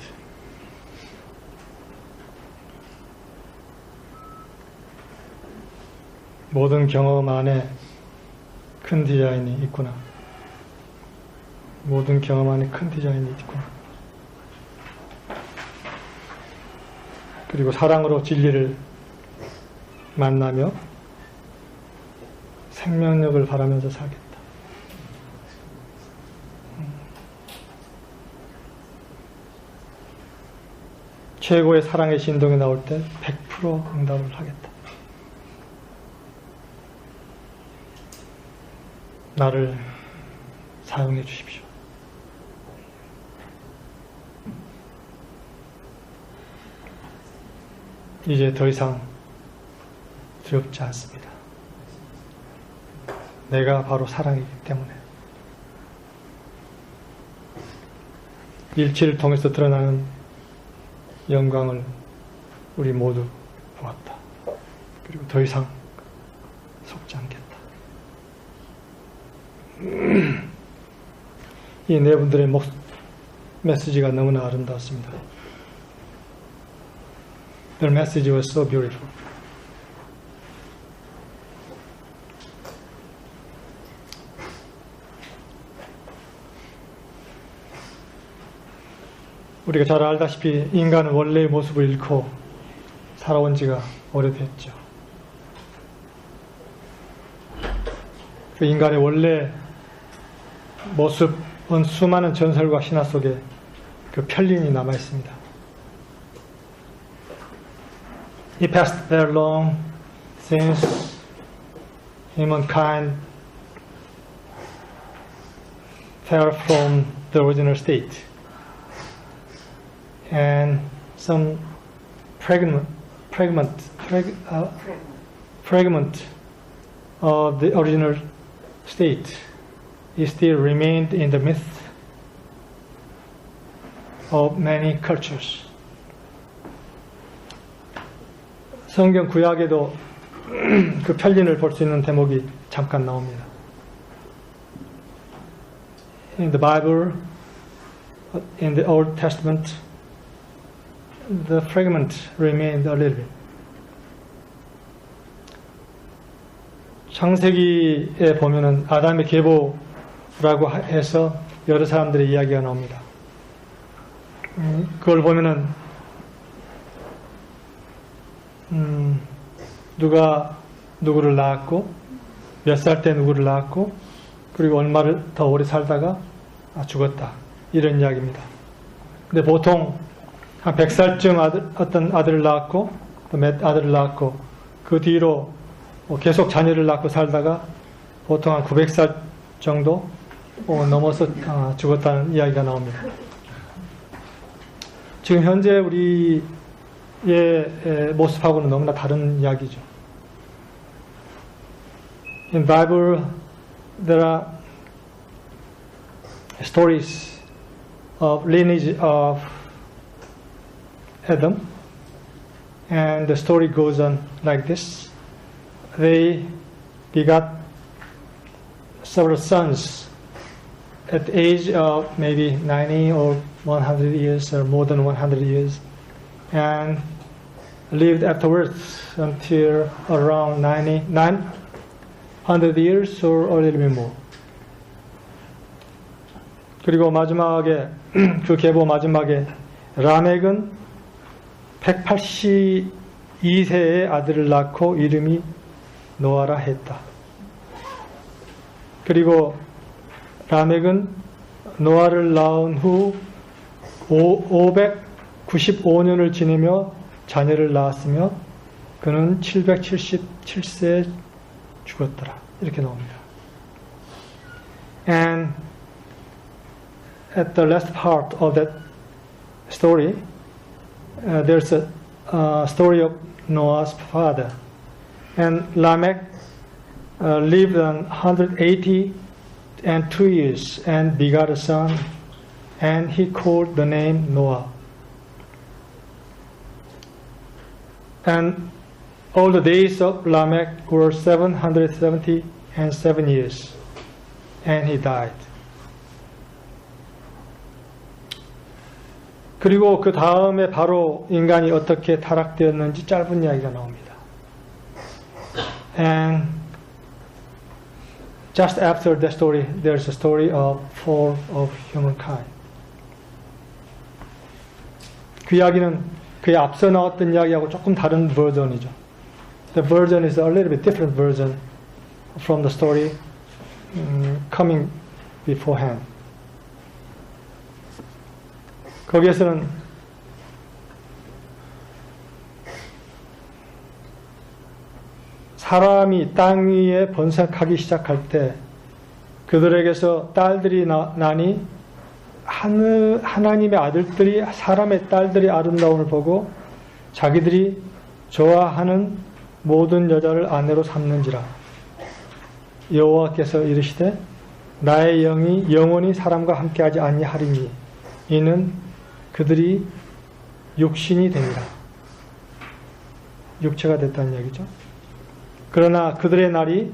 모든 경험 안에 큰 디자인이 있구나. 모든 경험 안에 큰 디자인이 있구나. 그리고 사랑으로 진리를 만나며 생명력을 바라면서 살겠다. 최고의 사랑의 진동이 나올 때 100% 응답을 하겠다. 나를 사용해 주십시오. 이제 더 이상 두렵지 않습니다. 내가 바로 사랑이기 때문에. 일치를 통해서 드러나는 영광을 우리 모두 보았다. 그리고 더 이상 속지 않겠다. 이 네 분들의 메시지가 너무나 아름다웠습니다. Their message was so beautiful. 우리가 잘 알다시피 인간은 원래의 모습을 잃고 살아온 지가 오래됐죠. 그 인간의 원래 모습은 수많은 전설과 신화 속에 그 편린이 남아 있습니다. It passed very long since humankind fell from the original state, and some fragment of the original state is still remained in the myth of many cultures. 성경 구약에도 그 편린을 볼 수 있는 대목이 잠깐 나옵니다. In the Bible, in the Old Testament, the fragment remained a little bit. 창세기에 보면은 아담의 계보라고 해서 여러 사람들의 이야기가 나옵니다. 그걸 보면은 누가 누구를 낳았고 몇 살 때 누구를 낳았고 그리고 얼마를 더 오래 살다가 죽었다, 이런 이야기입니다. 근데 보통 한 100살쯤 어떤 아들을 낳았고 또 몇 아들을 낳았고 그 뒤로 계속 자녀를 낳고 살다가 보통 한 900살 정도 넘어서 죽었다는 이야기가 나옵니다. 지금 현재 우리의 모습하고는 너무나 다른 이야기죠. In Bible, there are stories of lineage of Adam, and the story goes on like this. They begot several sons at the age of maybe 90 or 100 years or more than 100 years, and lived afterwards until around 900 years or a little bit more. 그리고 마지막에 그 계보 마지막에 라멕은 182세의 아들을 낳고 이름이 노아라 했다. 그리고 라멕은 노아를 낳은 후 595년을 지내며 자녀를 낳았으며 그는 777세에 죽었더라. 이렇게 나옵니다. And at the last part of that story, there's a story of Noah's father. And Lamech lived 182 years and begot a son, and he called the name Noah. And all the days of Lamech were 777 years, and he died. 그리고 그 다음에 바로 인간이 어떻게 타락되었는지 짧은 이야기가 나옵니다. And just after the story, there's a story of fall of humankind. 그 이야기는 그에 앞서 나왔던 이야기하고 조금 다른 버전이죠. The version is a little bit different version from the story coming beforehand. 거기에서는 사람이 땅 위에 번성하기 시작할 때 그들에게서 딸들이 나니 하나님의 아들들이 사람의 딸들의 아름다움을 보고 자기들이 좋아하는 모든 여자를 아내로 삼는지라. 여호와께서 이르시되 나의 영이 영원히 사람과 함께하지 아니하리니 이는 그들이 육신이 되니라. 육체가 됐다는 얘기죠. 그러나 그들의 날이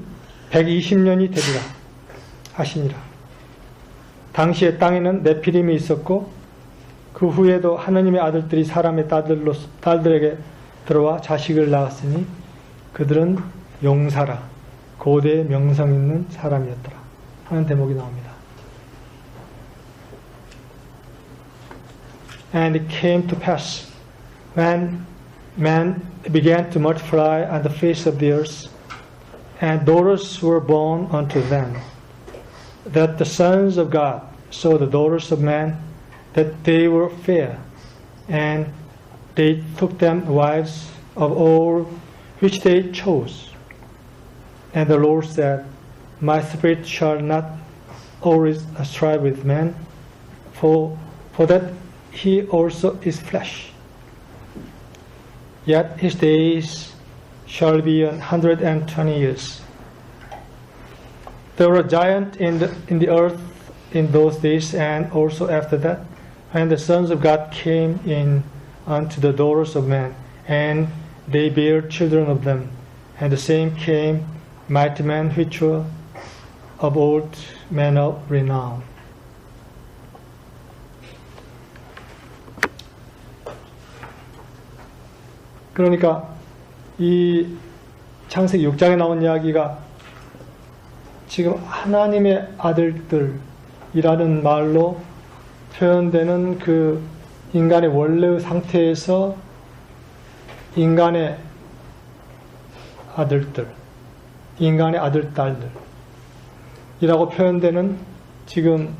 120년이 되리라 하시니라. 당시에 땅에는 네피림이 있었고 그 후에도 하느님의 아들들이 사람의 딸들에게 들어와 자식을 낳았으니 그들은 용사라 고대의 명성 있는 사람이었더라 하는 대목이 나옵니다. And it came to pass when men began to multiply on the face of the earth, and daughters were born unto them, that the sons of God saw the daughters of men, that they were fair, and they took them wives of all which they chose. And the Lord said, My spirit shall not always strive with man, for that he also is flesh. Yet his days shall be 120 years. There were a giant in the earth in those days, and also after that, when the sons of God came in unto the daughters of men, and they bare children of them, and the same came mighty men which were of old, men of renown. 그러니까 이 창세기 6장에 나온 이야기가 지금 하나님의 아들들이라는 말로 표현되는 그 인간의 원래의 상태에서 인간의 아들들, 인간의 아들, 딸들이라고 표현되는 지금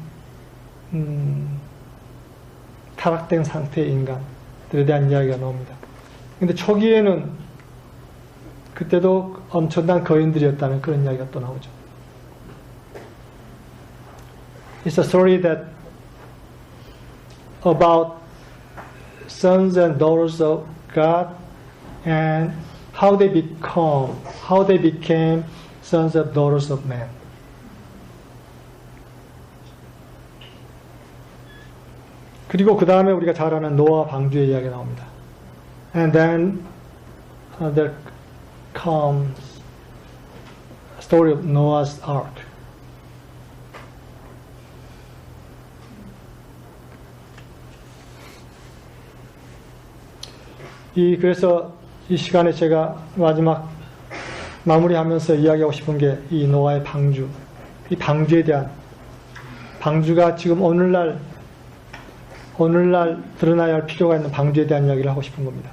타락된 상태의 인간들에 대한 이야기가 나옵니다. 근데 초기에는 그때도 엄청난 거인들이었다는 그런 이야기가 또 나오죠. It's a story that about sons and daughters of God and how they became sons and daughters of man. 그리고 그 다음에 우리가 잘 아는 노아 방주의 이야기가 나옵니다. And then there comes a story of Noah's Ark. 그래서 이 시간에 제가 마지막 마무리하면서 이야기하고 싶은 게 이 노아의 방주, 이 방주에 대한 방주가 지금 오늘날 드러나야 할 필요가 있는 방주에 대한 이야기를 하고 싶은 겁니다.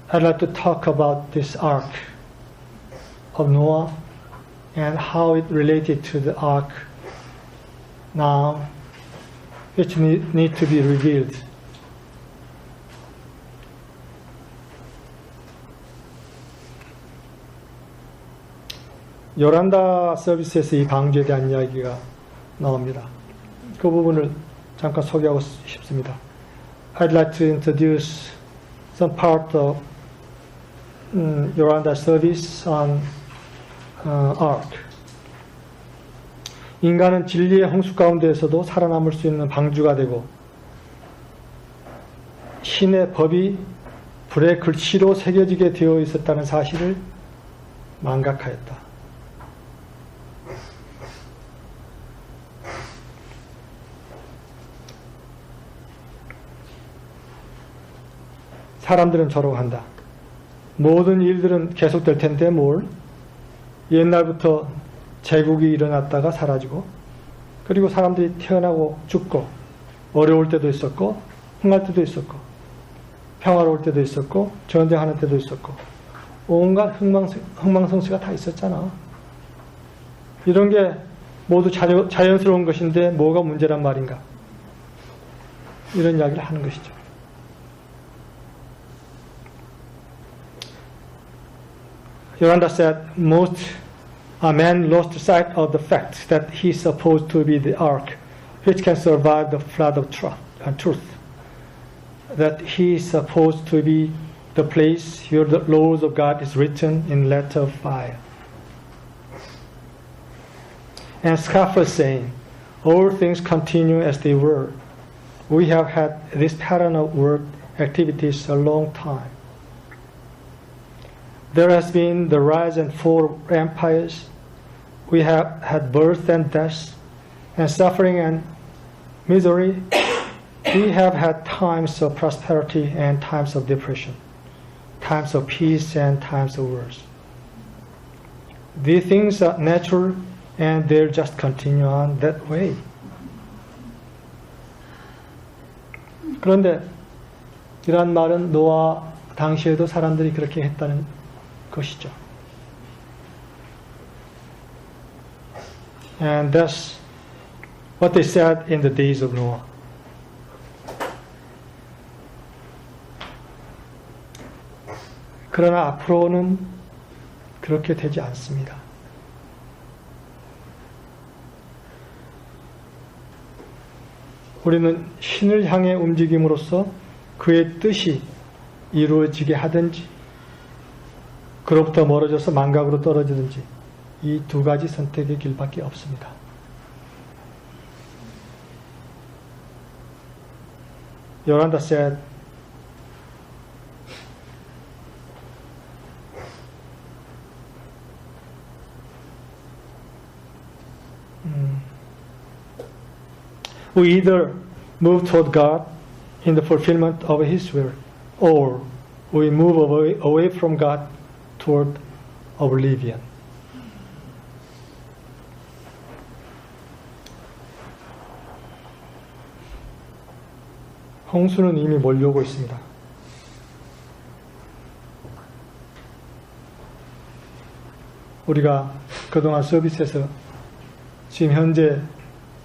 I'd like to talk about this ark of Noah and how it related to the ark now, which need to be revealed. 요란다 서비스에서 이 방주에 대한 이야기가 나옵니다. 그 부분을 잠깐 소개하고 싶습니다. I'd like to introduce some part of Yoranda service on Ark. 인간은 진리의 홍수 가운데에서도 살아남을 수 있는 방주가 되고 신의 법이 불의 글씨로 새겨지게 되어 있었다는 사실을 망각하였다. 사람들은 졸업한다. 모든 일들은 계속될 텐데 뭘? 옛날부터 제국이 일어났다가 사라지고, 그리고 사람들이 태어나고 죽고, 어려울 때도 있었고, 흥할 때도 있었고, 평화로울 때도 있었고, 전쟁하는 때도 있었고, 온갖 흥망성쇠가 다 있었잖아. 이런 게 모두 자연스러운 것인데 뭐가 문제란 말인가? 이런 이야기를 하는 것이죠. Yoranda said, man lost sight of the fact that he is supposed to be the ark which can survive the flood of truth. That he is supposed to be the place where the laws of God is written in letter of fire. And scoffers saying, all things continue as they were. We have had this pattern of work activities a long time. There has been the rise and fall of empires. We have had birth and death, and suffering and misery. We have had times of prosperity and times of depression, times of peace and times of wars. These things are natural, and they'll just continue on that way. 그런데 이런 말은 노아 당시에도 사람들이 그렇게 했다는 것이죠. And that's what they said in the days of Noah. 그러나 앞으로는 그렇게 되지 않습니다. 우리는 신을 향해 움직임으로써 그의 뜻이 이루어지게 하든지 그로부터 멀어져서 망각으로 떨어지든지 이 두 가지 선택의 길밖에 없습니다. Yoranda said, we either move toward God in the fulfillment of His will, or we move away from God toward oblivion. 홍수는 이미 몰려오고 있습니다. 우리가 그동안 서비스에서 지금 현재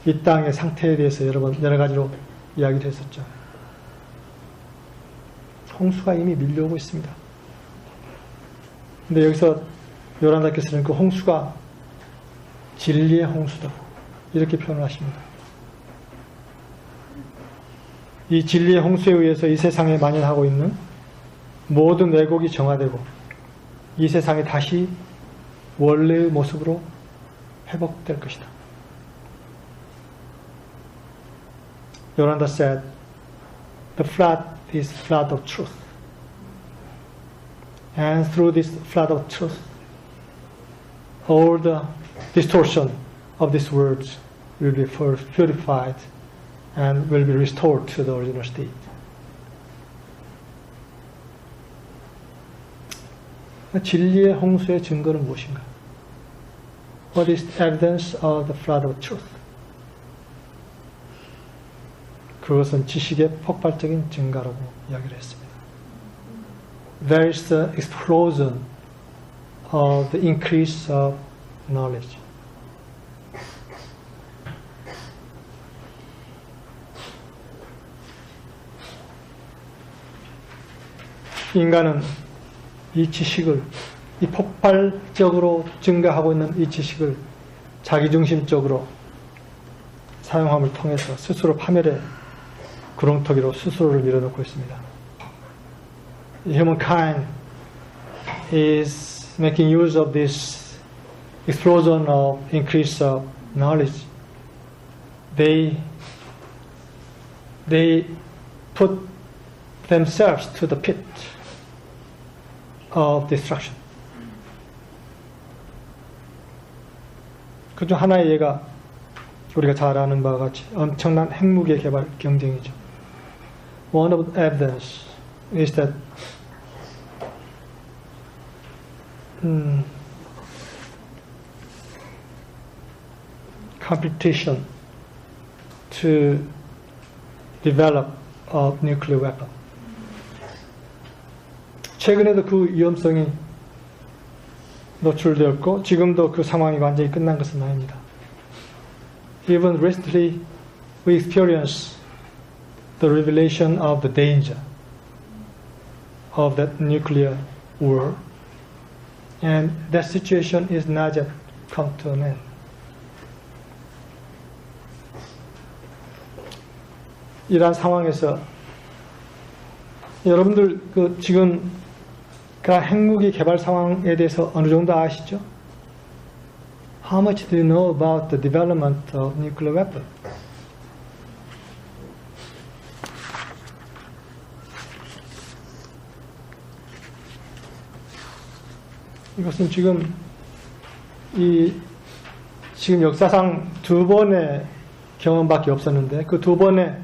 이 땅의 상태에 대해서 여러 가지로 이야기를 했었죠. 홍수가 이미 밀려오고 있습니다. 근데 여기서 요란다께서는 그 홍수가 진리의 홍수다 이렇게 표현을 하십니다. 이 진리의 홍수에 의해서 이 세상에 만연하고 있는 모든 왜곡이 정화되고 이 세상이 다시 원래의 모습으로 회복될 것이다. Yoranda said, the flood is flood of truth. And through this flood of truth, all the distortion of these words will be purified and will be restored to the original state. 진리의 홍수의 증거는 무엇인가? What is evidence of the flood of truth? 그것은 지식의 폭발적인 증가라고 이야기를 했습니다. There is the explosion of the increase of knowledge. 인간은 이 지식을 이 폭발적으로 증가하고 있는 이 지식을 자기중심적으로 사용함을 통해서 스스로 파멸의 구렁텅이로 스스로를 밀어넣고 있습니다. Humankind is making use of this explosion of increase of knowledge. They put themselves to the pit of destruction. 그중 하나의 예가 우리가 잘 아는 바와 같이 엄청난 핵무기의 개발 경쟁이죠. One of the evidence is that competition to develop a nuclear weapon. 최근에도 그 위험성이 노출되었고 지금도 그 상황이 완전히 끝난 것은 아닙니다. Even recently we experience the revelation of the danger of that nuclear war, and that situation is not yet come to an end. 이러한 상황에서 여러분들 지금 그 핵무기 개발 상황에 대해서 어느 정도 아시죠? How much do you know about the development of nuclear weapon? 이것은 지금 지금 역사상 2번의 경험밖에 없었는데 그 2번의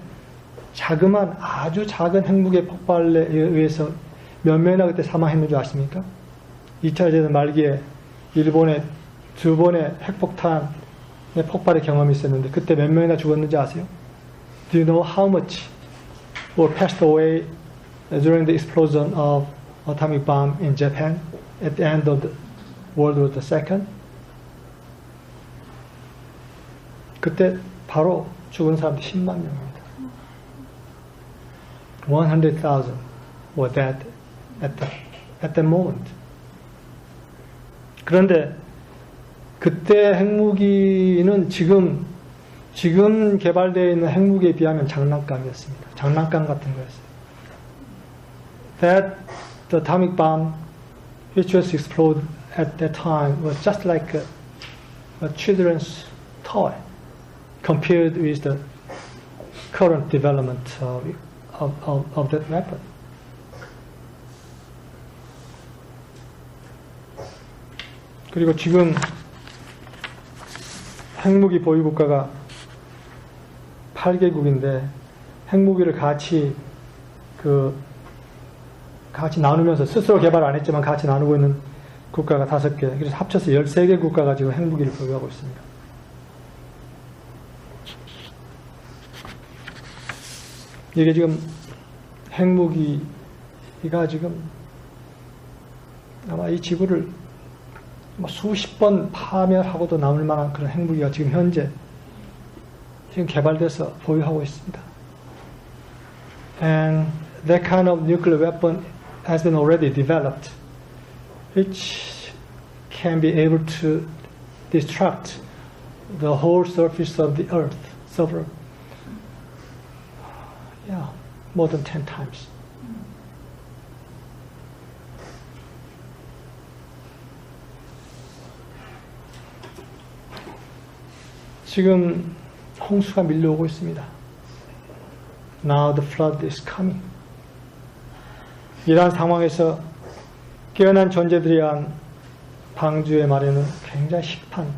자그마한 아주 작은 핵무기 폭발에 의해서 몇 명이나 그때 사망했는 줄 아십니까? 2차 대전 말기에 일본의 2번의 핵폭탄의 폭발의 경험이 있었는데 그때 몇 명이나 죽었는지 아세요? Do you know how much were passed away during the explosion of atomic bomb in Japan at the end of the World War II? 그때 바로 죽은 사람들 10만 명입니다. 100,000 were dead at that moment. 그런데 그때 핵무기는 지금 개발되어 있는 핵무기에 비하면 장난감이었습니다. 장난감 같은 거였어요. That the atomic bomb which was exploded at that time was just like a children's toy compared with the current development of that weapon. 그리고 지금 핵무기 보유 국가가 8개국인데 핵무기를 같이 나누면서 스스로 개발 안 했지만 같이 나누고 있는 국가가 5개. 그래서 합쳐서 13개 국가가 지금 핵무기를 보유하고 있습니다. 이게 지금 핵무기가 지금 아마 이 지구를 수십 번 파멸하고도 남을 만한 그런 핵무기가 지금 현재 개발돼서 보유하고 있습니다. And that kind of nuclear weapon has been already developed, which can be able to destruct the whole surface of the earth, more than 10 times. 지금 홍수가 밀려오고 있습니다. Now the flood is coming. 이러한 상황에서 깨어난 존재들에 의한 방주의 말에는 굉장히 식판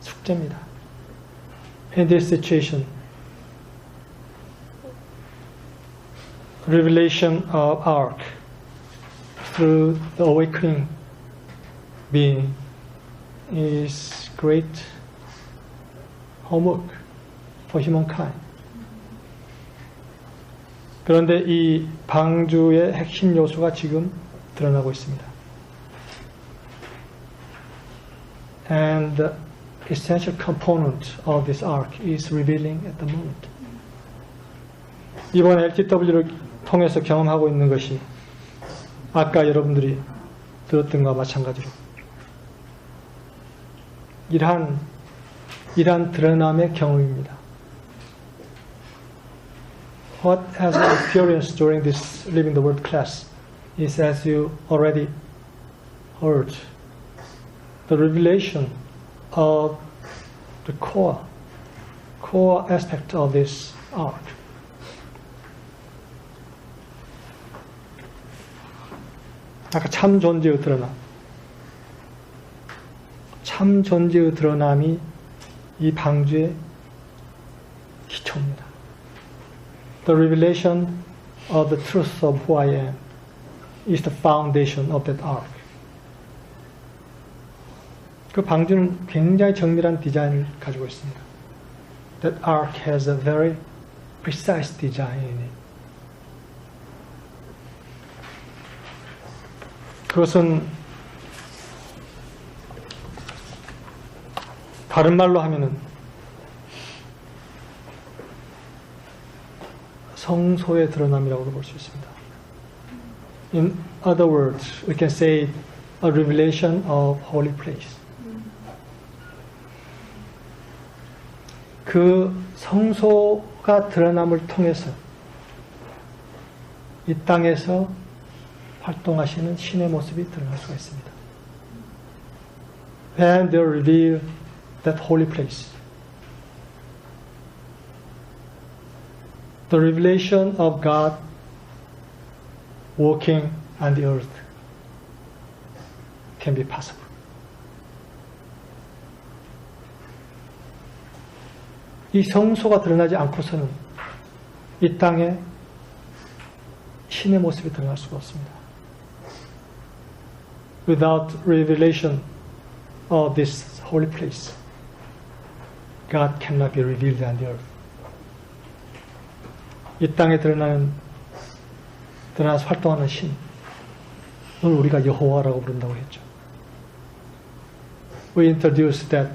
숙제입니다. In this situation, revelation of Ark through the awakening being is great homework for humankind. 그런데 이 방주의 핵심 요소가 지금 드러나고 있습니다. And the essential component of this arc is revealing at the moment. 이번 LTW를 통해서 경험하고 있는 것이 아까 여러분들이 들었던 것과 마찬가지로 이러한 드러남의 경험입니다. What has I experienced during this Living the Word class is, as you already heard, the revelation of the core aspect of this ark. 아까 참 존재의 드러남. 참 존재의 드러남이 이 방주의 기초입니다. The revelation of the truth of who I am is the foundation of that ark. 그 방주는 굉장히 정밀한 디자인을 가지고 있습니다. That ark has a very precise design in it. 그것은 다른 말로 하면은 성소의 드러남이라고도 볼 수 있습니다. In other words, we can say a revelation of holy place. 그 성소가 드러남을 통해서 이 땅에서 활동하시는 신의 모습이 드러날 수가 있습니다. When they reveal that holy place, the revelation of God walking on the earth can be possible. 이 성소가 드러나지 않고서는 이 땅에 신의 모습이 드러날 수가 없습니다. Without revelation of this holy place, God cannot be revealed on the earth. 이 땅에 드러나서 활동하는 신, 오늘 우리가 여호와라고 부른다고 했죠. We introduced the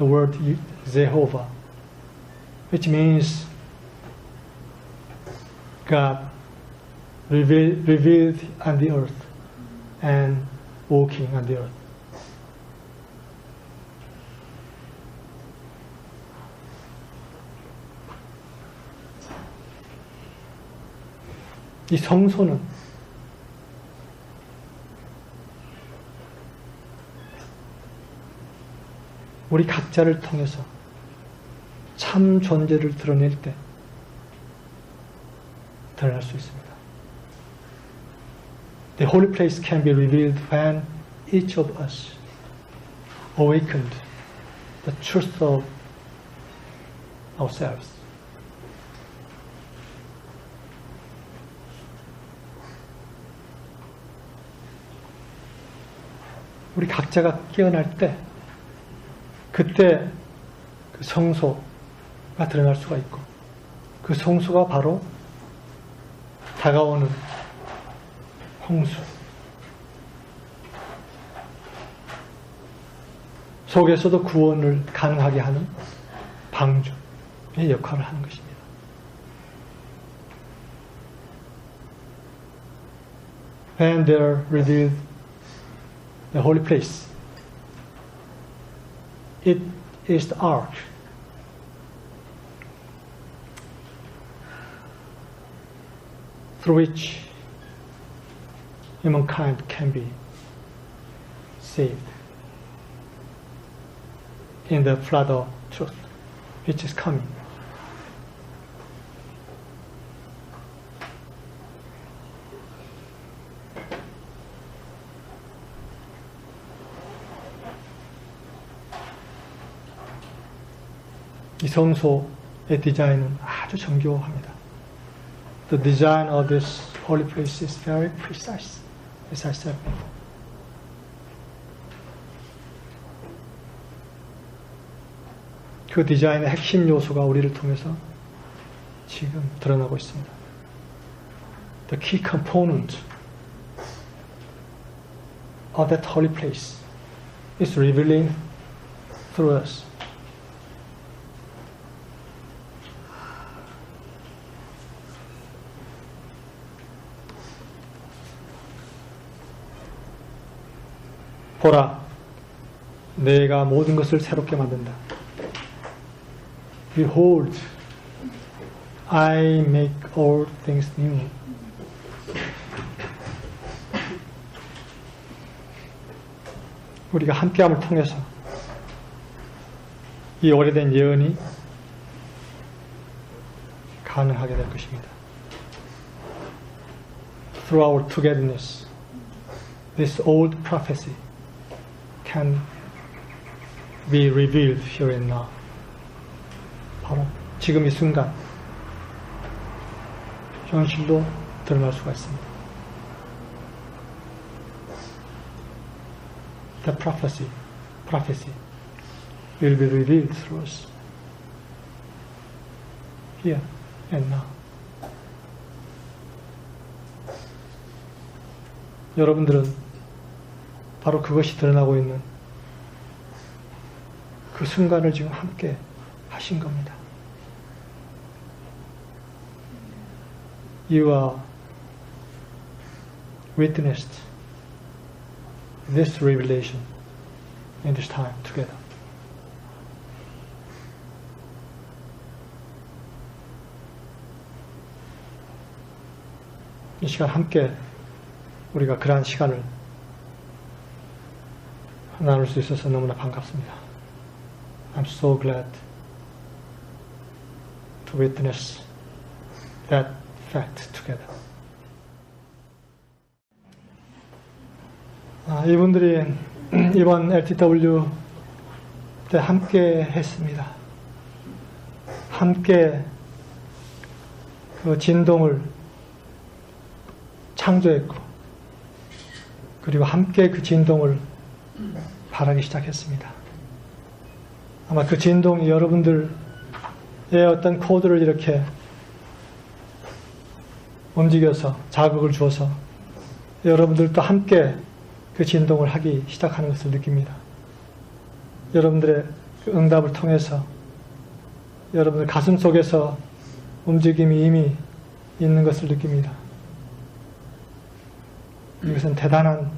word Jehovah, which means God revealed on the earth and walking on the earth. 이 성소는 우리 각자를 통해서 참 존재를 드러낼 때 드러날 수 있습니다. The holy place can be revealed when each of us awakened the truth of ourselves. 우리 각자가 깨어날 때 그때 그 성소가 드러날 수가 있고 그 성소가 바로 다가오는 홍수 속에서도 구원을 가능하게 하는 방주의 역할을 하는 것입니다. When there revealed the holy place, it is the ark. Through which humankind can be saved in the flood of truth which is coming. 이 성소의 디자인은 아주 정교합니다. The design of this holy place is very precise, as I said before. 그 디자인의 핵심 요소가 우리를 통해서 지금 드러나고 있습니다. The key component of that holy place is revealing through us. 보라, 내가 모든 것을 새롭게 만든다. Behold, I make all things new. 우리가 함께함을 통해서 이 오래된 예언이 가능하게 될 것입니다. Through our togetherness, this old prophecy can be revealed here and now. 바로 지금 이 순간 현실로 드러날 수가 있습니다. The prophecy will be revealed through us here and now. 여러분들은 바로 그것이 드러나고 있는 그 순간을 지금 함께 하신 겁니다. You are witnessed this revelation in this time together. 이 시간 함께 우리가 그러한 시간을 나눌 수 있어서 너무나 반갑습니다. I'm so glad to witness that fact together. 이분들이 이번 LTW 때 함께 했습니다. 함께 그 진동을 창조했고, 그리고 함께 그 진동을 바라기 시작했습니다. 아마 그 진동이 여러분들의 어떤 코드를 이렇게 움직여서 자극을 주어서 여러분들도 함께 그 진동을 하기 시작하는 것을 느낍니다. 여러분들의 그 응답을 통해서 여러분들 가슴 속에서 움직임이 이미 있는 것을 느낍니다. 이것은 대단한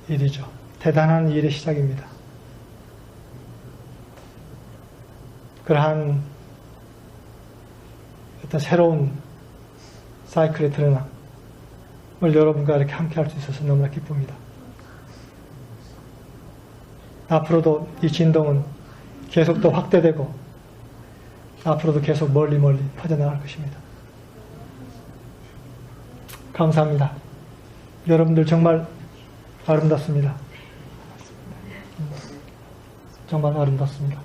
일이죠. 대단한 일의 시작입니다. 그러한 어떤 새로운 사이클의 드러남을 여러분과 이렇게 함께 할 수 있어서 너무나 기쁩니다. 앞으로도 이 진동은 계속 더 확대되고 앞으로도 계속 멀리 퍼져나갈 것입니다. 감사합니다. 여러분들 정말 아름답습니다. 정말 아름답습니다.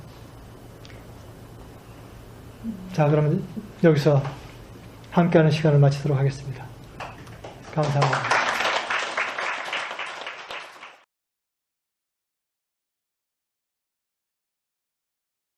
자, 그러면 여기서 함께하는 시간을 마치도록 하겠습니다. 감사합니다.